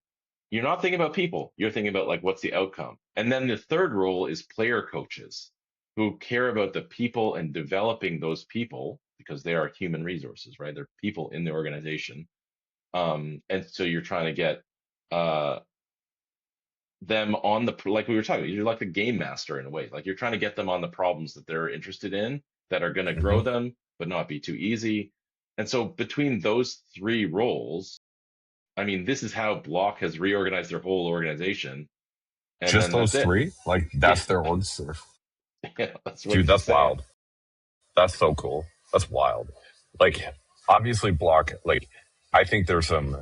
S2: you're not thinking about people. You're thinking about like what's the outcome. And then the third role is player coaches who care about the people and developing those people because they are human resources, right? They're people in the organization. And so you're trying to get uh, them on the like we were talking about. You're like the game master in a way. Like you're trying to get them on the problems that they're interested in that are going to
S1: Mm-hmm.
S2: grow them, but not be too easy. And so between those three roles, I mean, this is how Block has reorganized their whole organization, and
S1: Just
S2: then that's
S1: those
S2: it.
S1: three? Like
S2: Yeah,
S1: that's their org surf.
S2: yeah, that's what
S1: Dude,
S2: he's
S1: that's
S2: saying.
S1: wild. That's so cool. That's wild. Like, obviously, Block, like, I think there's some,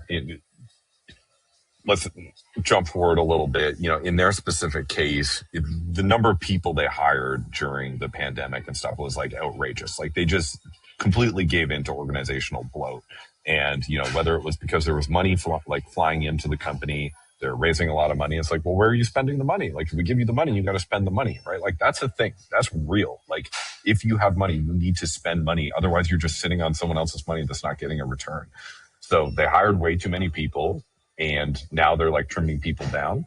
S1: let's jump forward a little bit. In their specific case, the number of people they hired during the pandemic and stuff was like outrageous. Like, they just completely gave into organizational bloat. And, whether it was because there was money flying into the company, they're raising a lot of money. It's like, well, where are you spending the money? Like, if we give you the money, you got to spend the money, right? Like, that's a thing. That's real. Like, if you have money, you need to spend money. Otherwise, you're just sitting on someone else's money that's not getting a return. So they hired way too many people, and now they're like trimming people down.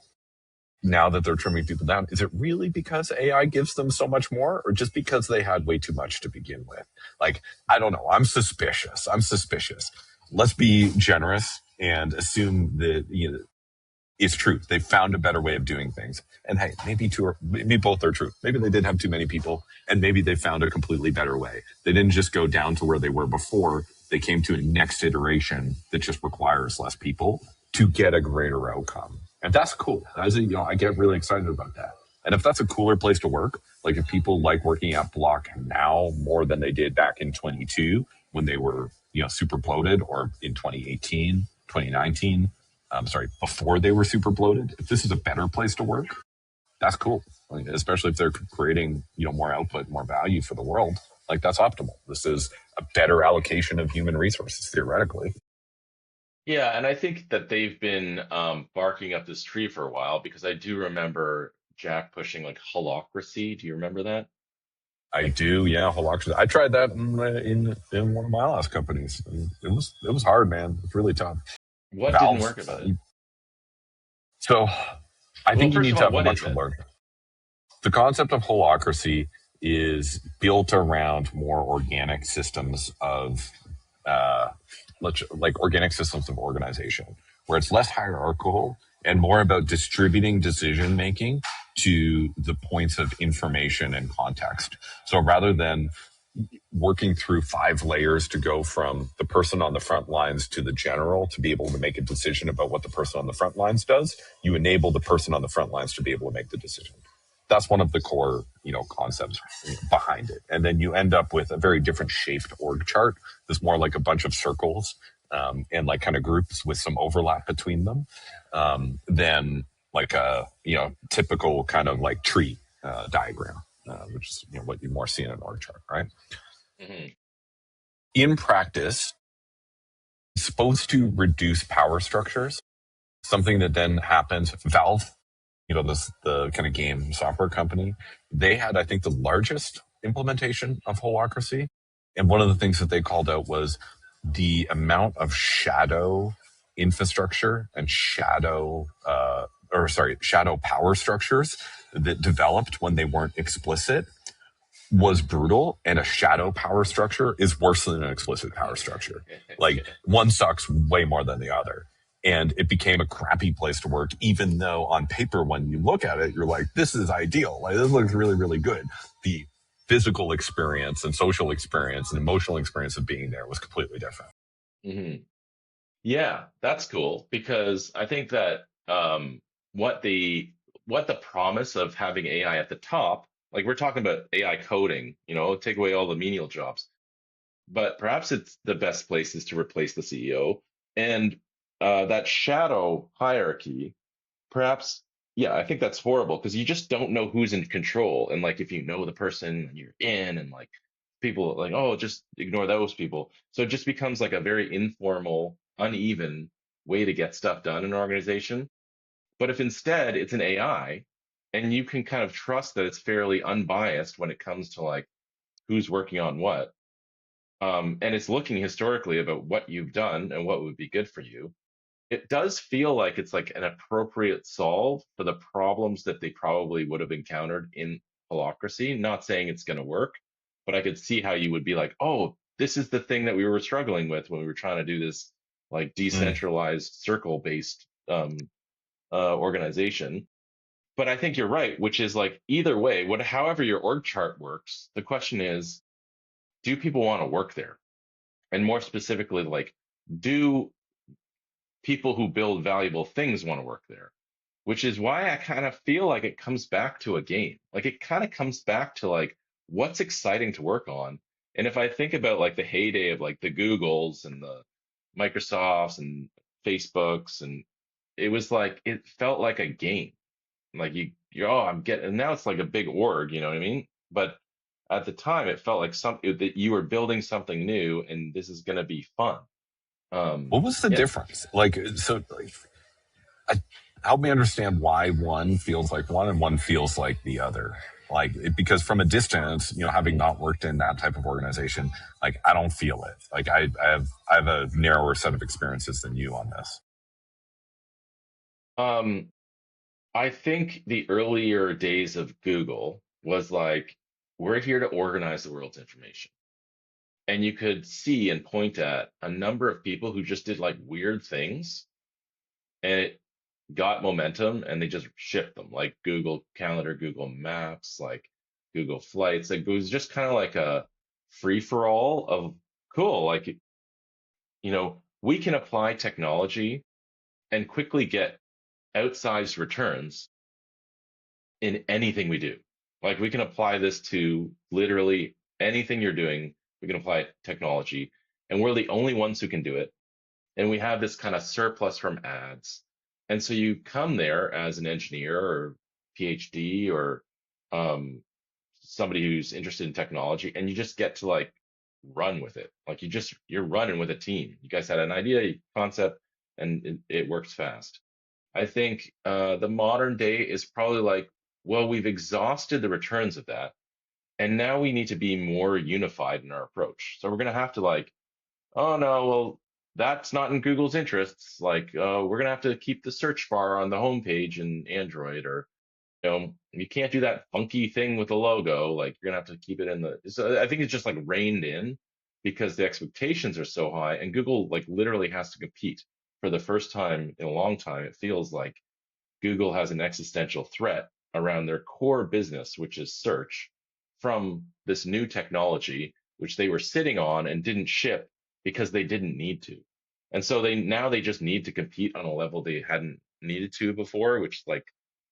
S1: Now that they're trimming people down, is it really because AI gives them so much more, or just because they had way too much to begin with? Like, I don't know. I'm suspicious. Let's be generous and assume that it's true. They found a better way of doing things. And hey, maybe both are true. Maybe they did have too many people, and maybe they found a completely better way. They didn't just go down to where they were before. They came to a next iteration that just requires less people to get a greater outcome. And that's cool. I get really excited about that. And if that's a cooler place to work, like if people like working at Block now more than they did back in 22 when they were, super bloated, or in 2018, 2019, sorry, before they were super bloated, if this is a better place to work, that's cool. Like, especially if they're creating, more output, more value for the world. Like, that's optimal. This is a better allocation of human resources, theoretically.
S2: Yeah, and I think that they've been barking up this tree for a while because I do remember Jack pushing like holocracy. Do you remember that?
S1: I
S2: Like,
S1: do, yeah. Holocaust. I tried that in one of my last companies. It was hard, man. It's really tough.
S2: what didn't
S1: Valve.
S2: work about it?
S1: So I
S2: Well,
S1: think you
S2: first
S1: need
S2: of
S1: to
S2: all,
S1: have a
S2: what is
S1: much
S2: it?
S1: larger. The concept of holacracy is built around more organic systems of like organic systems of organization, where it's less hierarchical and more about distributing decision making to the points of information and context. So rather than working through 5 layers to go from the person on the front lines to the general to be able to make a decision about what the person on the front lines does, you enable the person on the front lines to be able to make the decision. That's one of the core, concepts behind it. And then you end up with a very different shaped org chart. That's more like a bunch of circles, and like kind of groups with some overlap between them, than like a, typical kind of like tree diagram, which is, what you more see in an org chart, right?
S2: Hmm.
S1: In practice, it's supposed to reduce power structures. Something that then happens. Valve, the kind of game software company, they had, I think, the largest implementation of holacracy. And one of the things that they called out was the amount of shadow infrastructure and shadow power structures that developed when they weren't explicit was brutal, and a shadow power structure is worse than an explicit power structure. Like, one sucks way more than the other. And it became a crappy place to work, even though on paper, when you look at it, you're like, this is ideal. Like, this looks really, really good. The physical experience and social experience and emotional experience of being there was completely different.
S2: Hmm. Yeah, that's cool because I think that what the what the promise of having AI at the top, like we're talking about AI coding, take away all the menial jobs, but perhaps it's the best places to replace the CEO and that shadow hierarchy. Perhaps, yeah, I think that's horrible because you just don't know who's in control. And like if you know the person and you're in and like people are like, oh, just ignore those people. So it just becomes like a very informal, uneven way to get stuff done in an organization. But if instead it's an AI and you can kind of trust that it's fairly unbiased when it comes to like who's working on what, and it's looking historically about what you've done and what would be good for you, it does feel like it's like an appropriate solve for the problems that they probably would have encountered in holacracy. Not saying it's going to work, but I could see how you would be like, oh, this is the thing that we were struggling with when we were trying to do this like
S1: Mm.
S2: decentralized circle based organization. But I think you're right, which is like either way, however your org chart works, the question is, do people want to work there? And more specifically, like, do people who build valuable things want to work there? Which is why I kind of feel like it comes back to a game. Like it kind of comes back to like what's exciting to work on. And if I think about like the heyday of like the Googles and the Microsofts and Facebooks, and it was like it felt like a game. Like you oh, I'm getting, and now it's like a big org, you know what I mean? But at the time it felt like something that you were building something new and this is going to be fun.
S1: What was the
S2: Yeah.
S1: difference? Like, so, like, I, help me understand why one feels like one and one feels like the other. Like, because from a distance, having not worked in that type of organization, like, I don't feel it. Like, I have a narrower set of experiences than you on this.
S2: Um, I think the earlier days of Google was like, we're here to organize the world's information. And you could see and point at a number of people who just did like weird things and it got momentum and they just shipped them, like Google Calendar, Google Maps, like Google Flights. Like it was just kind of like a free for all of cool. Like, we can apply technology and quickly get outsized returns in anything we do. Like we can apply this to literally anything you're doing. We can apply technology, and we're the only ones who can do it. And we have this kind of surplus from ads. And so you come there as an engineer or PhD or um, somebody who's interested in technology, and you just get to like run with it. Like you're running with a team. You guys had an idea, concept, and it works fast. I think the modern day is probably like, well, we've exhausted the returns of that, and now we need to be more unified in our approach. So we're going to have to like, oh no, well, that's not in Google's interests. Like, we're going to have to keep the search bar on the homepage in Android, or you can't do that funky thing with the logo. Like, you're going to have to keep it in the. So I think it's just like reined in because the expectations are so high, and Google like literally has to compete for the first time in a long time. It feels like Google has an existential threat around their core business, which is search, from this new technology, which they were sitting on and didn't ship because they didn't need to. And so they just need to compete on a level they hadn't needed to before, which like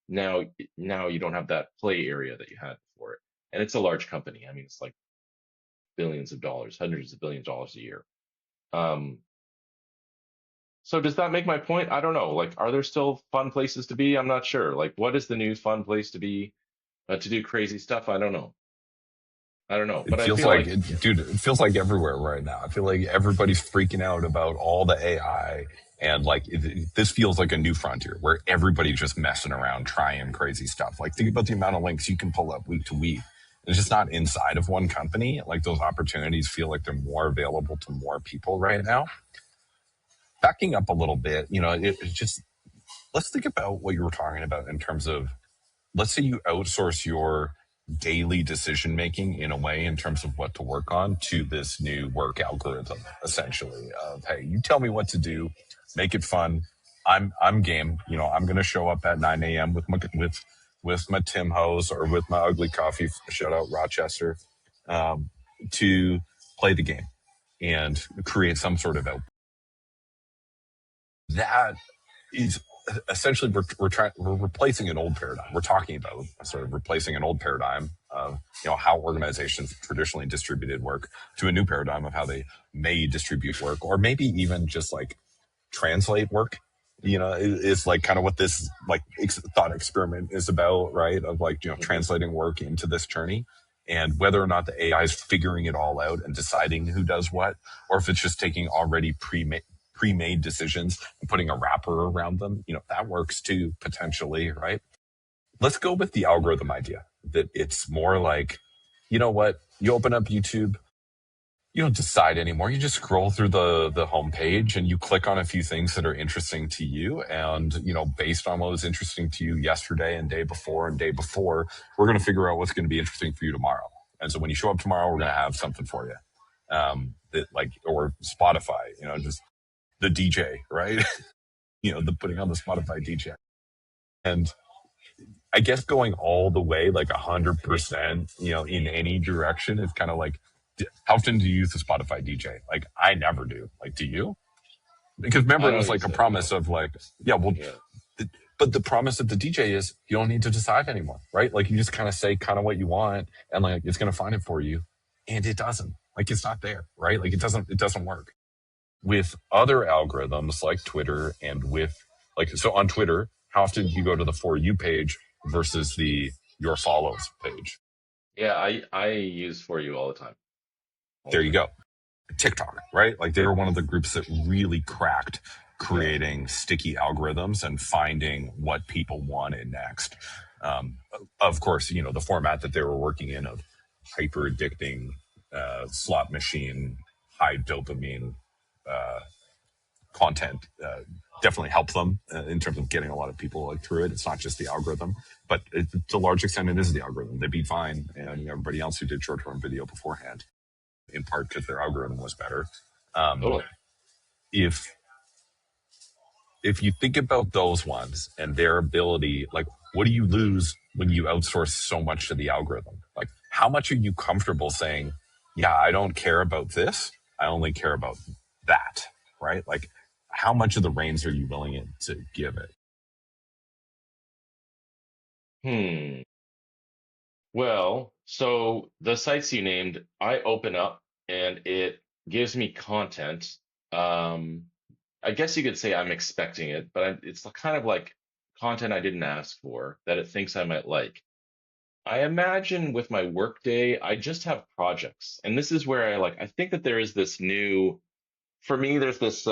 S2: now you don't have that play area that you had before it. And it's a large company. I mean, it's like billions of dollars, hundreds of billions of dollars a year. Um, So does that make my point? I don't know. Like, are there still fun places to be? I'm not sure. Like, what is the new fun place to be to do crazy stuff? I don't know. I don't know.
S1: It
S2: But I
S1: feels
S2: feel
S1: like,
S2: like, yeah.
S1: dude, it feels like everywhere right now. I feel like everybody's freaking out about all the AI. And like, this feels like a new frontier where everybody's just messing around, trying crazy stuff. Like, think about the amount of links you can pull up week to week. It's just not inside of one company. Like those opportunities feel like they're more available to more people right now. Backing up a little bit, it's just, let's think about what you were talking about in terms of, let's say you outsource your daily decision making in a way in terms of what to work on to this new work algorithm, essentially, of, hey, you tell me what to do, make it fun. I'm game. I'm going to show up at 9 a.m. with my Tim Hose or with my ugly coffee. Shout out Rochester, to play the game and create some sort of output. That is essentially, we're replacing an old paradigm. We're talking about sort of replacing an old paradigm of how organizations traditionally distributed work to a new paradigm of how they may distribute work, or maybe even just like translate work. Is like kind of what this like thought experiment is about, right? Of like translating work into this journey, and whether or not the AI is figuring it all out and deciding who does what, or if it's just taking already pre-made decisions and putting a wrapper around them, that works too, potentially, right? Let's go with the algorithm idea, that it's more like, what? You open up YouTube, you don't decide anymore. You just scroll through the homepage and you click on a few things that are interesting to you. And, based on what was interesting to you yesterday and day before, we're going to figure out what's going to be interesting for you tomorrow. And so when you show up tomorrow, we're going to have something for you. Or Spotify, just the DJ, right? The putting on the Spotify DJ. And I guess going all the way, like 100%, in any direction is kind of like, how often do you use the Spotify DJ? Like, I never do. Like, do you? Because remember,
S2: I
S1: it was
S2: don't
S1: like
S2: use
S1: a
S2: it.
S1: promise
S2: No.
S1: of like, yeah, well,
S2: Yeah.
S1: but the promise of the DJ is you don't need to decide anymore, right? Like, you just kind of say kind of what you want, and like it's going to find it for you, and it doesn't. Like, it's not there, right? Like, it doesn't work. With other algorithms like Twitter, and with so on Twitter, how often do you go to the For You page versus the Your Follows page?
S2: Yeah, I use For You all the time. All
S1: There
S2: the
S1: you
S2: time.
S1: go. TikTok, right? Like, they were one of the groups that really cracked
S2: Yeah.
S1: creating sticky algorithms and finding what people wanted next. Um, of course, the format that they were working in of hyper addicting, slot machine, high dopamine content definitely helped them in terms of getting a lot of people through it. It's not just the algorithm, but to a large extent, it is the algorithm. They beat Vine and everybody else who did short form video beforehand, in part because their algorithm was better.
S2: Totally.
S1: If you think about those ones and their ability, like, what do you lose when you outsource so much to the algorithm? Like, how much are you comfortable saying, yeah, I don't care about this, I only care about that, right? Like, how much of the reins are you willing to give it?
S2: Well, so the sites you named, I open up and it gives me content. Um, I guess you could say I'm expecting it, but it's kind of like content I didn't ask for that it thinks I might like. I imagine with my workday, I just have projects. And this is where I think that there is this new, for me, there's this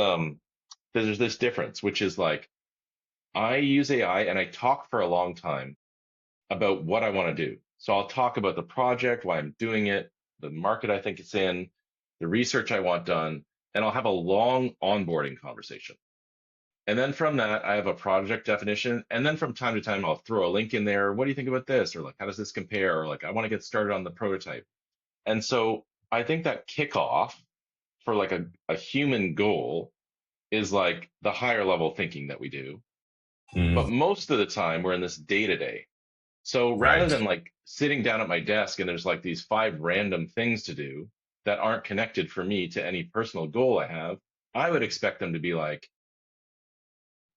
S2: difference, which is like I use AI and I talk for a long time about what I want to do. So I'll talk about the project, why I'm doing it, the market I think it's in, the research I want done, and I'll have a long onboarding conversation. And then from that, I have a project definition. And then from time to time, I'll throw a link in there. What do you think about this? Or like, how does this compare? Or like, I want to get started on the prototype. And so I think that kickoff for like a human goal is like the higher level thinking that we do. But
S1: Mm,
S2: most of the time, we're in this day to day. So rather
S1: right.
S2: than like sitting down at my desk and there's like these five random things to do that aren't connected for me to any personal goal I have, I would expect them to be like,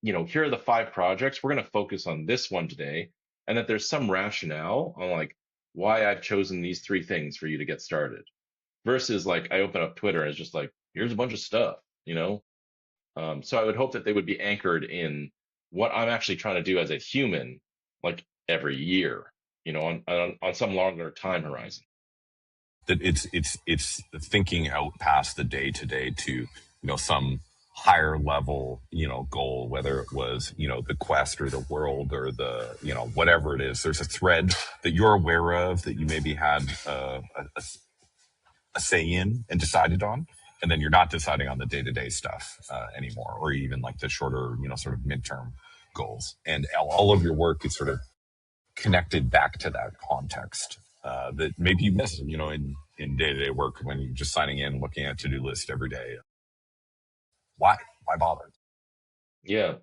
S2: here are the five projects. We're going to focus on this one today. And that there's some rationale on like why I've chosen these three things for you to get started versus like I open up Twitter and it's just like, here's a bunch of stuff. So I would hope that they would be anchored in what I'm actually trying to do as a human, like every year, on some longer time horizon.
S1: That it's thinking out past the day to day to some higher level, goal, whether it was, the quest or the world or the, whatever it is. There's a thread that you're aware of that you maybe had a say in and decided on. And then you're not deciding on the day to day stuff anymore, or even like the shorter, sort of midterm goals. And all of your work is sort of connected back to that context that maybe you miss, in day to day work when you're just signing in, looking at to do list every day. Why? Why bother?
S2: Yeah.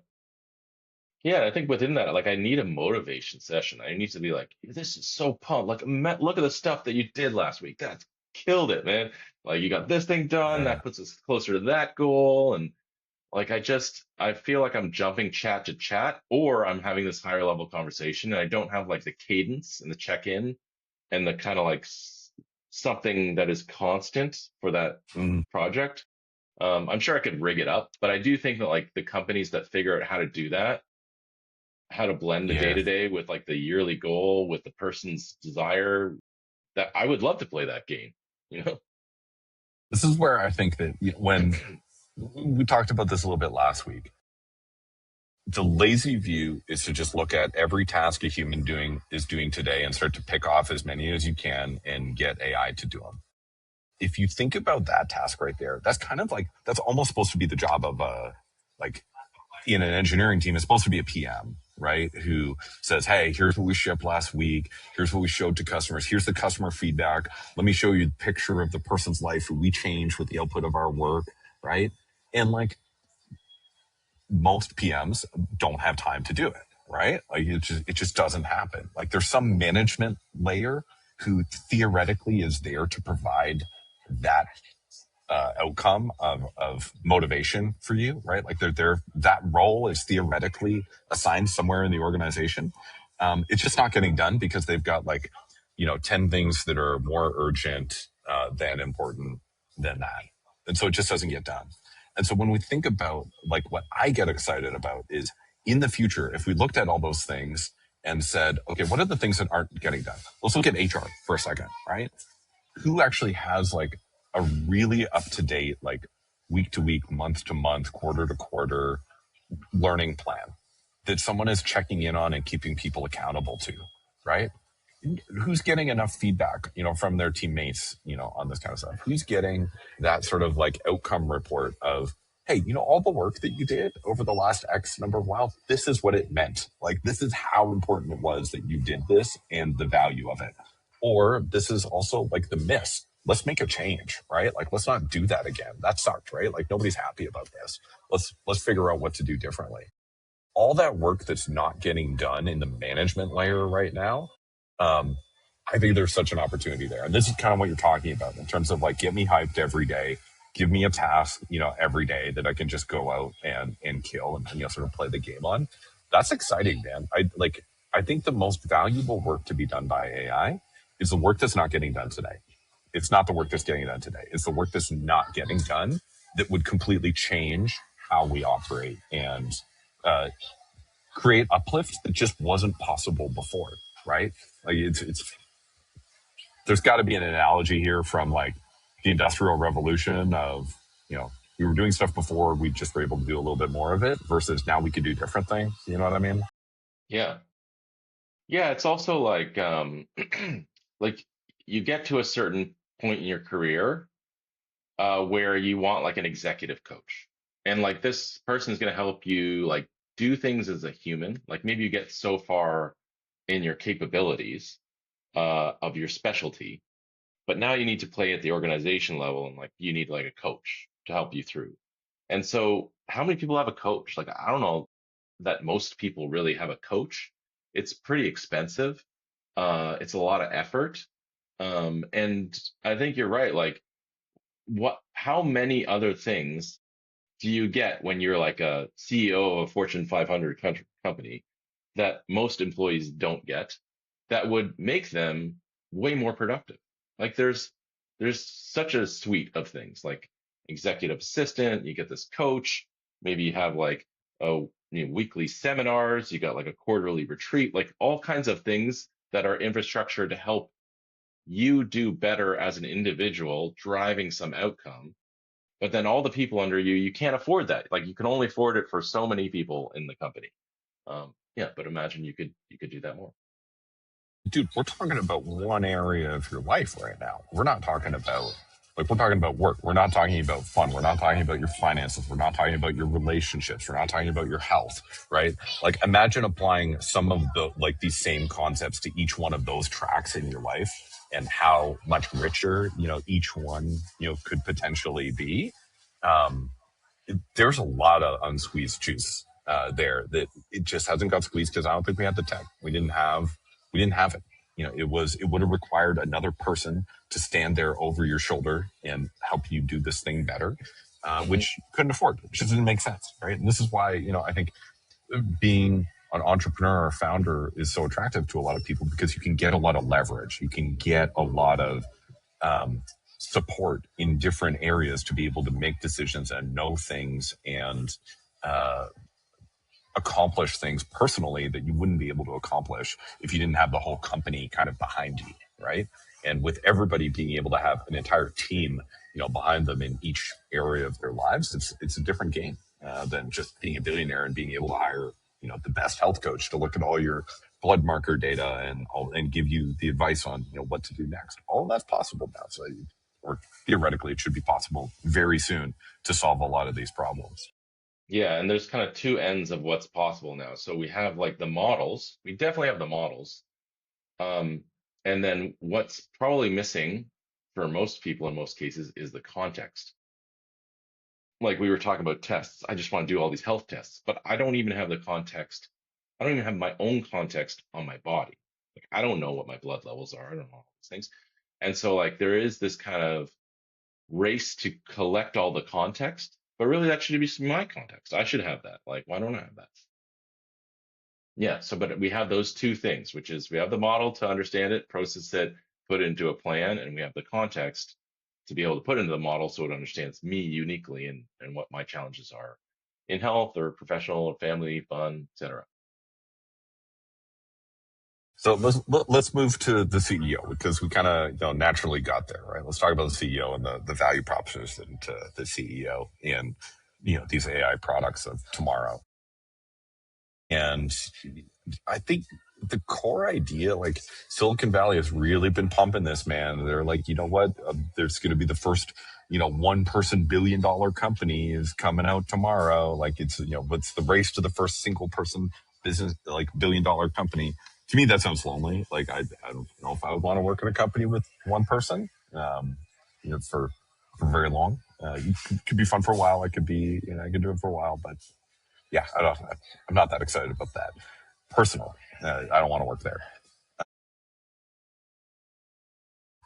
S2: Yeah, I think within that, like I need a motivation session. I need to be like, this is so pumped. Like, look at the stuff that you did last week. That's killed it, man. Like you got this thing done.
S1: Yeah.
S2: That puts us closer to that goal. And like I feel like I'm jumping chat to chat, or I'm having this higher level conversation, and I don't have like the cadence and the check-in and the kind of like something that is constant for that
S1: Mm,
S2: project. I'm sure I could rig it up, but I do think that like the companies that figure out how to do that, how to blend the day
S1: yeah.
S2: to day with like the yearly goal with the person's desire, that I would love to play that game, you know?
S1: This is where I think that when we talked about this a little bit last week, the lazy view is to just look at every task a human is doing today and start to pick off as many as you can and get AI to do them. If you think about that task right there, that's kind of like that's almost supposed to be the job of like in an engineering team is supposed to be a PM, right? Who says, hey, here's what we shipped last week. Here's what we showed to customers. Here's the customer feedback. Let me show you a picture of the person's life who we changed with the output of our work, right? And like most PMs don't have time to do it, right? Like it just doesn't happen. Like there's some management layer who theoretically is there to provide that outcome of motivation for you, right? Like that role is theoretically assigned somewhere in the organization. It's just not getting done because they've got like, 10 things that are more urgent than important than that. And so it just doesn't get done. And so when we think about like what I get excited about is in the future, if we looked at all those things and said, okay, what are the things that aren't getting done? Let's look at HR for a second, right? Who actually has like a really up to date, like week to week, month to month, quarter to quarter learning plan that someone is checking in on and keeping people accountable to, right? Who's getting enough feedback, from their teammates, on this kind of stuff? Who's getting that sort of like outcome report of, hey, all the work that you did over the last X number of while, this is what it meant. Like, this is how important it was that you did this and the value of it. Or this is also like the miss. Let's make a change, right? Like, let's not do that again. That sucked, right? Like, nobody's happy about this. Let's figure out what to do differently. All that work that's not getting done in the management layer right now, um, I think there's such an opportunity there. And this is kind of what you're talking about in terms of like, get me hyped every day, give me a task, every day that I can just go out and kill and, sort of play the game on. That's exciting, man. I think the most valuable work to be done by AI is the work that's not getting done today. It's not the work that's getting done today. It's the work that's not getting done that would completely change how we operate and uh, create uplift that just wasn't possible before, right? Like it's there's got to be an analogy here from like the industrial revolution of, we were doing stuff before, we just were able to do a little bit more of it versus now we could do different things. You know what I mean?
S2: Yeah. Yeah, it's also like like you get to a certain point in your career where you want like an executive coach. And like this person is going to help you like do things as a human. Like maybe you get so far in your capabilities of your specialty, but now you need to play at the organization level and like you need like a coach to help you through. And so how many people have a coach? Like I don't know that most people really have a coach. It's pretty expensive. It's a lot of effort. And I think you're right. Like how many other things do you get when you're like a CEO of a Fortune 500 company that most employees don't get that would make them way more productive? Like there's such a suite of things like executive assistant, you get this coach, maybe you have like weekly seminars, you got like a quarterly retreat, like all kinds of things that are infrastructure to help you do better as an individual, driving some outcome But then all the people under you, you can't afford that. Like you can only afford it for so many people in the company. Yeah, but imagine you could do that more.
S1: Dude, we're talking about one area of your life right now. We're not talking about, like, we're talking about work. We're not talking about fun. We're not talking about your finances. We're not talking about your relationships. We're not talking about your health, right? Like, imagine applying some of the, like, these same concepts to each one of those tracks in your life and how much richer, each one, could potentially be. Um, there's a lot of unsqueezed juice there that it just hasn't got squeezed because I don't think we had the tech. We didn't have it. It would have required another person to stand there over your shoulder and help you do this thing better,
S2: Hmm.
S1: which you couldn't afford. It just didn't make sense, right? And this is why I think being an entrepreneur or founder is so attractive to a lot of people because you can get a lot of leverage. You can get a lot of um, support in different areas to be able to make decisions and know things and uh, accomplish things personally that you wouldn't be able to accomplish if you didn't have the whole company kind of behind you, right? And with everybody being able to have an entire team, behind them in each area of their lives, it's a different game than just being a billionaire and being able to hire, the best health coach to look at all your blood marker data and give you the advice on what to do next. All of that's possible now. So, or theoretically, it should be possible very soon to solve a lot of these problems.
S2: Yeah, and there's kind of two ends of what's possible now. So we have like the models. We definitely have the models. Um, and then what's probably missing for most people in most cases is the context. Like we were talking about tests. I just want to do all these health tests, but I don't even have the context. I don't even have my own context on my body. Like I don't know what my blood levels are. I don't know all these things. And so like there is this kind of race to collect all the context, but really that should be my context. I should have that. Like, why don't I have that? Yeah, so but we have those two things, which is we have the model to understand it, process it, put it into a plan, and we have the context to be able to put into the model so it understands me uniquely and what my challenges are in health or professional or family, fun, etc.
S1: So let's move to the CEO because we kind of naturally got there, right? Let's talk about the CEO and the value proposition to the CEO and these AI products of tomorrow. And I think the core idea, like Silicon Valley has really been pumping this, man. They're like, you know what? There's going to be the first, one person $1 billion company is coming out tomorrow. Like it's, what's the race to the first single person business, like $1 billion company. To me, that sounds lonely. Like I don't know if I would want to work in a company with one person, for very long. It could be fun for a while. It could be, I could do it for a while, but yeah, I'm not that excited about that. Personal, I don't want to work there.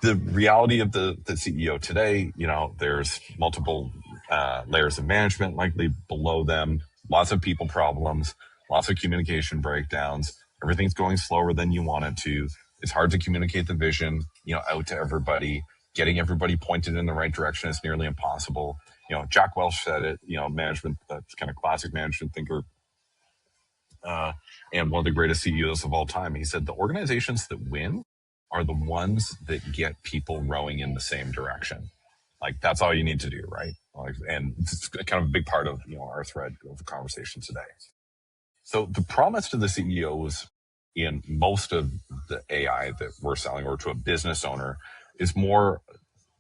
S1: The reality of the CEO today, there's multiple layers of management likely below them, lots of people problems, lots of communication breakdowns. Everything's going slower than you want it to. It's hard to communicate the vision, out to everybody. Getting everybody pointed in the right direction is nearly impossible. Jack Welch said it. Management, that's kind of classic management thinker, uh, and one of the greatest CEOs of all time. He said the organizations that win are the ones that get people rowing in the same direction. Like that's all you need to do, right? Like, and it's kind of a big part of our thread of the conversation today. So the promise to the CEOs in most of the AI that we're selling, or to a business owner, is more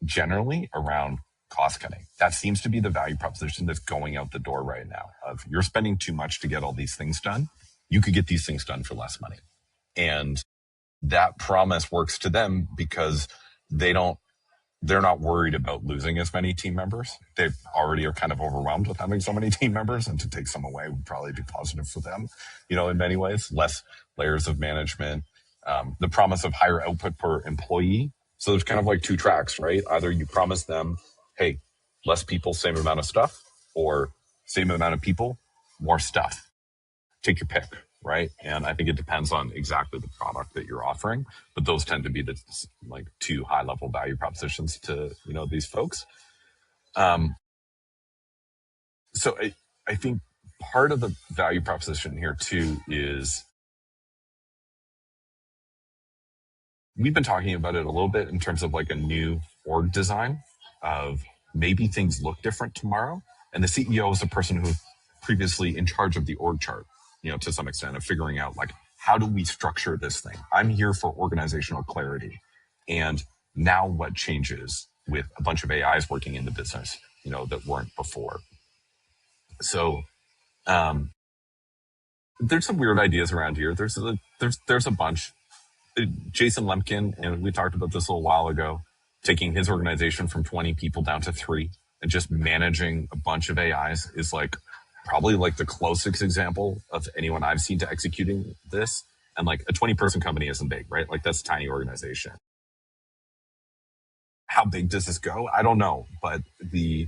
S1: generally around cost cutting. That seems to be the value proposition that's going out the door right now. Of you're spending too much to get all these things done, you could get these things done for less money. And that promise works to them because they don't they're not worried about losing as many team members. They already are kind of overwhelmed with having so many team members, and to take some away would probably be positive for them, in many ways. Less layers of management, the promise of higher output per employee. So there's kind of like two tracks, right? Either you promise them, hey, less people, same amount of stuff, or same amount of people, more stuff. Take your pick, right? And I think it depends on exactly the product that you're offering, but those tend to be the like two high level value propositions to these folks. Um, so I think part of the value proposition here too is we've been talking about it a little bit in terms of like a new org design of maybe things look different tomorrow. And the CEO is the person who's previously in charge of the org chart, to some extent, of figuring out like, how do we structure this thing? I'm here for organizational clarity. And now what changes with a bunch of AIs working in the business, that weren't before? So there's some weird ideas around here. There's a bunch. Jason Lemkin, and we talked about this a little while ago, taking his organization from 20 people down to 3 and just managing a bunch of AIs is like probably like the closest example of anyone I've seen to executing this. And like a 20-person company isn't big, right? Like that's a tiny organization. How big does this go? I don't know, but the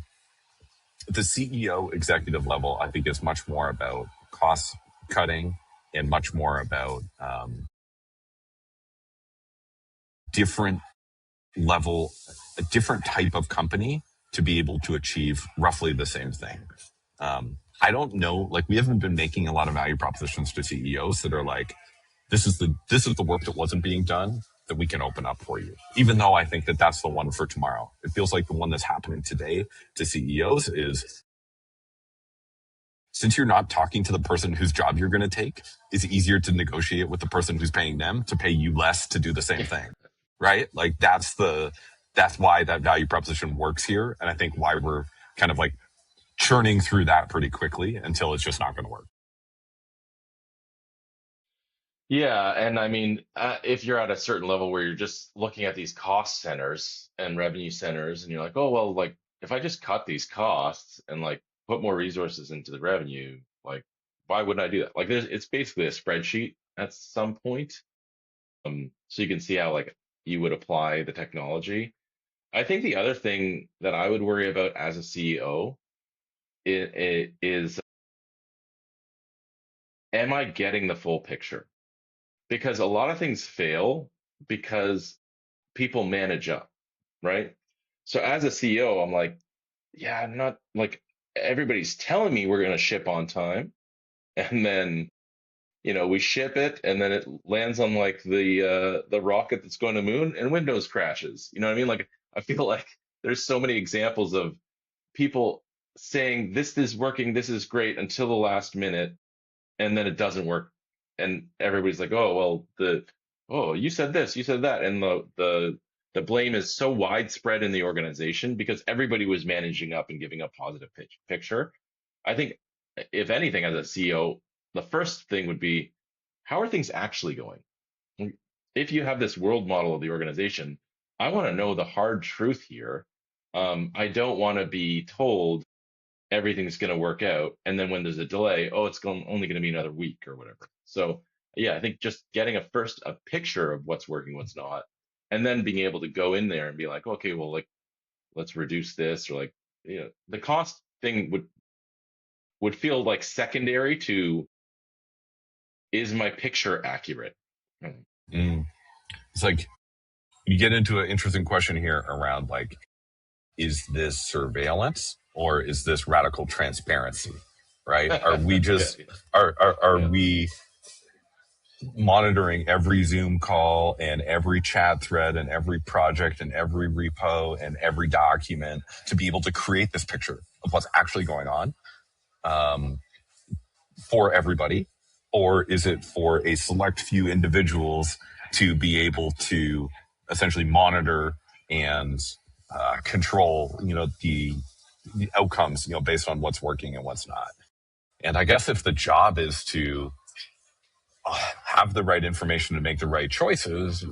S1: CEO executive level, I think, is much more about cost cutting and much more about different level, a different type of company to be able to achieve roughly the same thing. I don't know, like we haven't been making a lot of value propositions to CEOs that are like, this is the work that wasn't being done that we can open up for you. Even though I think that that's the one for tomorrow. It feels like the one that's happening today to CEOs is, since you're not talking to the person whose job you're going to take, it's easier to negotiate with the person who's paying them to pay you less to do the same thing, right? Like that's why that value proposition works here. And I think why we're kind of like churning through that pretty quickly until it's just not going to work.
S2: Yeah, and I mean, if you're at a certain level where you're just looking at these cost centers and revenue centers, and you're like, oh, well, like if I just cut these costs and like put more resources into the revenue, like why wouldn't I do that? Like it's basically a spreadsheet at some point. So you can see how like you would apply the technology. I think the other thing that I would worry about as a CEO is, am I getting the full picture? Because a lot of things fail because people manage up, right? So as a CEO, I'm like, yeah, I'm not like everybody's telling me we're going to ship on time, and then we ship it, and then it lands on like the rocket that's going to moon, and Windows crashes. You know what I mean? Like I feel like there's so many examples of people saying this is working, this is great until the last minute, and then it doesn't work, and everybody's like, oh well, you said this, you said that, and the blame is so widespread in the organization because everybody was managing up and giving a positive picture. I think if anything, as a CEO, the first thing would be, how are things actually going? If you have this world model of the organization, I want to know the hard truth here. I don't want to be told everything's going to work out, and then when there's a delay, oh, it's only going to be another week or whatever. So yeah, I think just getting a picture of what's working, what's not, and then being able to go in there and be like, okay, well, like let's reduce this, or like the cost thing would feel like secondary to, is my picture accurate?
S1: It's like you get into an interesting question here around like, is this surveillance or is this radical transparency? Right? Are we just are we monitoring every Zoom call and every chat thread and every project and every repo and every document to be able to create this picture of what's actually going on for everybody? Or is it for a select few individuals to be able to essentially monitor and control, the outcomes, based on what's working and what's not? And I guess if the job is to have the right information to make the right choices,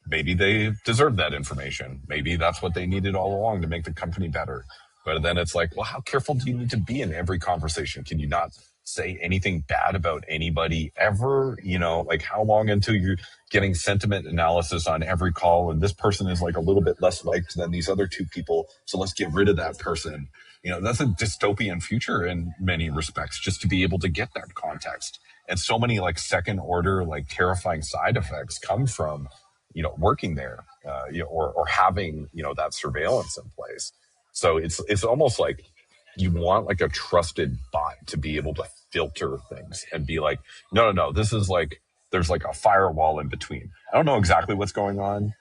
S1: maybe they deserve that information. Maybe that's what they needed all along to make the company better. But then it's like, well, how careful do you need to be in every conversation? Can you not say anything bad about anybody ever? Like how long until you're getting sentiment analysis on every call and this person is like a little bit less liked than these other 2 people, so let's get rid of that person. That's a dystopian future in many respects, just to be able to get that context. And so many like second order, like terrifying side effects come from, working there, or having, that surveillance in place. So it's almost like you want like a trusted bot to be able to filter things and be like, no, this is like, there's like a firewall in between. I don't know exactly what's going on.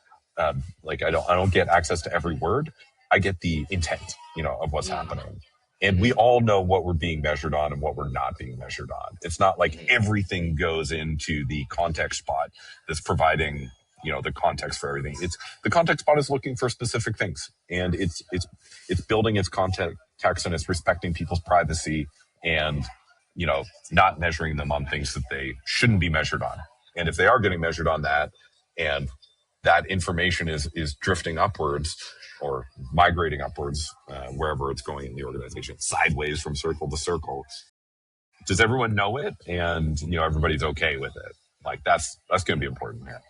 S1: Like I don't get access to every word. I get the intent, of what's happening. And we all know what we're being measured on and what we're not being measured on. It's not like everything goes into the context spot that's providing, the context for everything. It's the context spot is looking for specific things, and it's building its context and it's respecting people's privacy and, not measuring them on things that they shouldn't be measured on. And if they are getting measured on that, and that information is drifting upwards or migrating upwards, wherever it's going in the organization, sideways from circle to circle, does everyone know it? And, everybody's okay with it. Like that's going to be important here.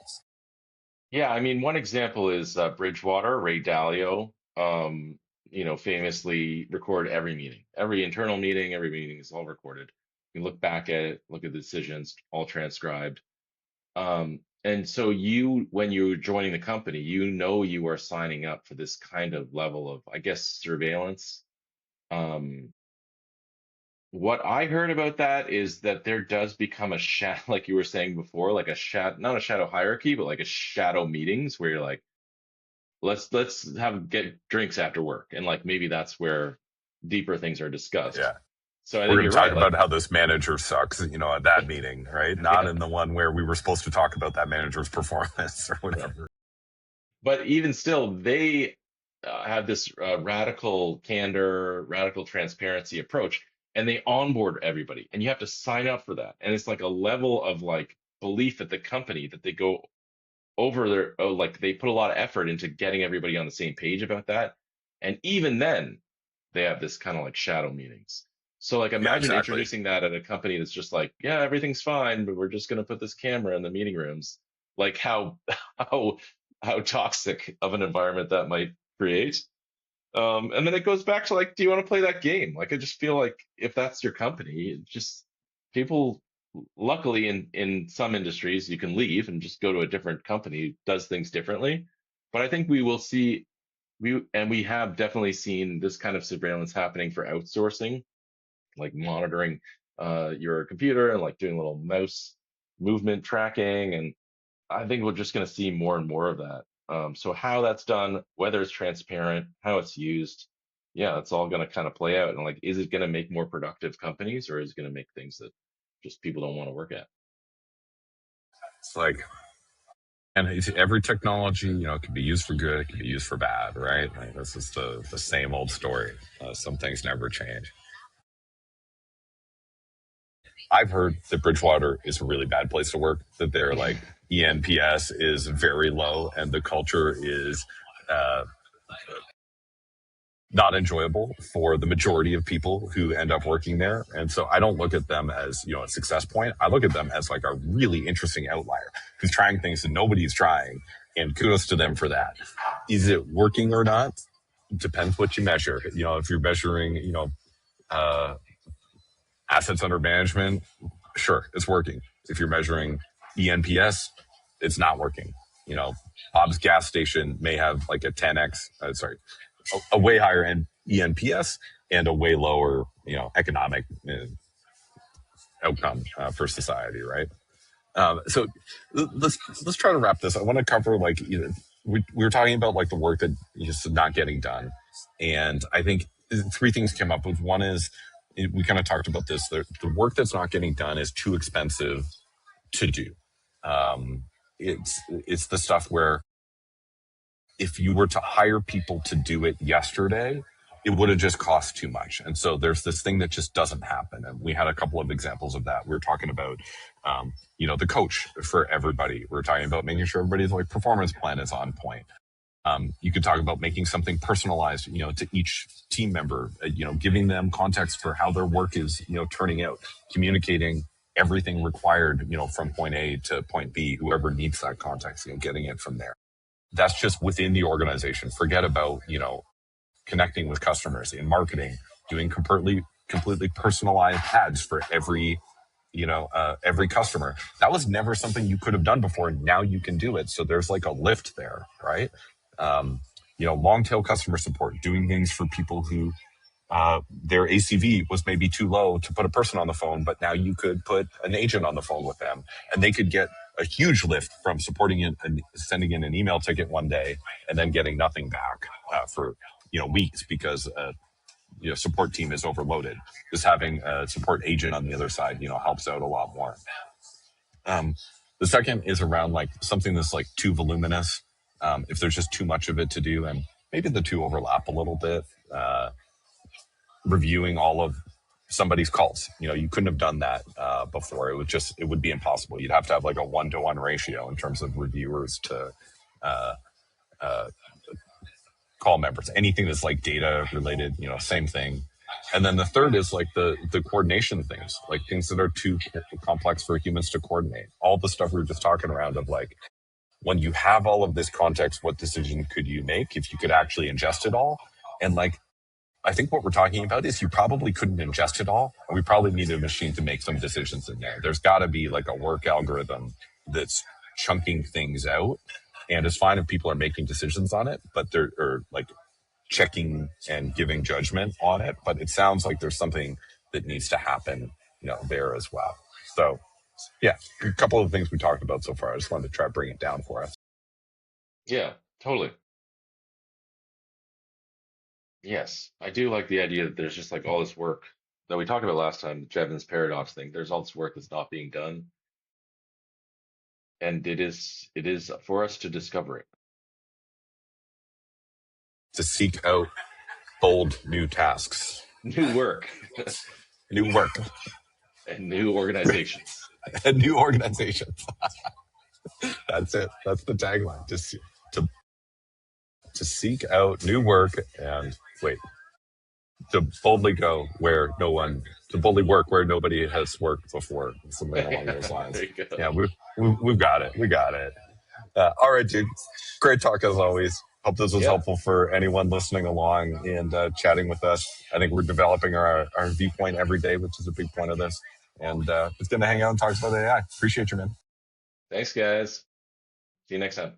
S2: Yeah, I mean, one example is Bridgewater, Ray Dalio, famously record every meeting, every internal meeting, every meeting is all recorded. You can look back at it, look at the decisions, all transcribed. And so when you're joining the company, you are signing up for this kind of level of, I guess, surveillance. What I heard about that is that there does become a shadow, like you were saying before, like a shadow, not a shadow hierarchy, but like a shadow meetings where you're like, let's get drinks after work, and like maybe that's where deeper things are discussed.
S1: Yeah.
S2: So I
S1: We're
S2: think
S1: going
S2: you're
S1: to talk
S2: right.
S1: about
S2: Like,
S1: how this manager sucks, at that meeting, right? Not
S2: yeah,
S1: in the one where we were supposed to talk about that manager's performance or whatever.
S2: but even still, they have this radical candor, radical transparency approach, and they onboard everybody, and you have to sign up for that. And it's like a level of like belief at the company that they go over their, like they put a lot of effort into getting everybody on the same page about that. And even then, they have this kind of like shadow meetings. So like
S1: Yeah,
S2: imagine
S1: exactly.
S2: introducing that at a company that's just like, yeah, everything's fine, but we're just going to put this camera in the meeting rooms. Like how how how toxic of an environment that might create. And then it goes back to like, do you want to play that game? Like I just feel like if that's your company, it just people luckily in some industries you can leave and just go to a different company who does things differently. But I think we will see we have definitely seen this kind of surveillance happening for outsourcing, like monitoring your computer and like doing little mouse movement tracking. And I think we're just going to see more and more of that. So how that's done, whether it's transparent, how it's used, yeah, it's all going to kind of play out. And like, is it going to make more productive companies, or is it going to make things that just people don't want to work at?
S1: It's like, and every technology, can be used for good, it can be used for bad, right? Like this is the same old story. Some things never change. I've heard that Bridgewater is a really bad place to work, that their like ENPS is very low and the culture is uh, not enjoyable for the majority of people who end up working there. And so I don't look at them as, a success point. I look at them as like a really interesting outlier who's trying things that nobody's trying. And kudos to them for that. Is it working or not? Depends what you measure. If you're measuring, uh, assets under management, sure, it's working. If you're measuring ENPS, it's not working. Bob's gas station may have like a 10x, a way higher ENPS and a way lower, economic outcome for society, right? So let's try to wrap this. I want to cover like we were talking about like the work that is not getting done, and I think three things came up with. One is we kind of talked about this. The work that's not getting done is too expensive to do. It's the stuff where if you were to hire people to do it yesterday, it would have just cost too much. And so there's this thing that just doesn't happen. And we had a couple of examples of that. We were talking about, the coach for everybody. We are talking about making sure everybody's like performance plan is on point. You could talk about making something personalized, to each team member, giving them context for how their work is, turning out, communicating everything required, from point A to point B, whoever needs that context, getting it from there. That's just within the organization. Forget about, connecting with customers in marketing, doing completely personalized ads for every customer. That was never something you could have done before. Now you can do it. So there's like a lift there, right? Long tail customer support, doing things for people who their ACV was maybe too low to put a person on the phone, but now you could put an agent on the phone with them and they could get a huge lift from supporting it and sending in an email ticket one day and then getting nothing back for weeks because support team is overloaded. Just having a support agent on the other side, helps out a lot more. The second is around like something that's like too voluminous. If there's just too much of it to do, and maybe the two overlap a little bit, reviewing all of somebody's calls. You couldn't have done that before. It would be impossible. You'd have to have like a 1-to-1 ratio in terms of reviewers to call members. Anything that's like data related, same thing. And then the third is like the coordination things, like things that are too complex for humans to coordinate. All the stuff we were just talking around of like, when you have all of this context, what decision could you make if you could actually ingest it all? And like, I think what we're talking about is you probably couldn't ingest it all. And we probably need a machine to make some decisions in there. There's got to be like a work algorithm that's chunking things out. And it's fine if people are making decisions on it, but they're like checking and giving judgment on it. But it sounds like there's something that needs to happen, there as well. So yeah, a couple of things we talked about so far. I just wanted to try to bring it down for us.
S2: Yeah, totally. Yes, I do like the idea that there's just like all this work that we talked about last time, Jevons paradox thing. There's all this work that's not being done, and it is for us to discover it.
S1: To seek out bold new tasks,
S2: New work
S1: new work,
S2: and new organizations.
S1: and new organizations. That's it. That's the tagline. Just to seek out new work and to boldly go where no one, to boldly work where nobody has worked before, something along those lines.
S2: There you go.
S1: Yeah, we've got it. We got it. All right, dude. Great talk as always. Hope this was helpful for anyone listening along and chatting with us. I think we're developing our viewpoint every day, which is a big point of this. And it's going to hang out and talk about AI. Appreciate you, man.
S2: Thanks, guys. See you next time.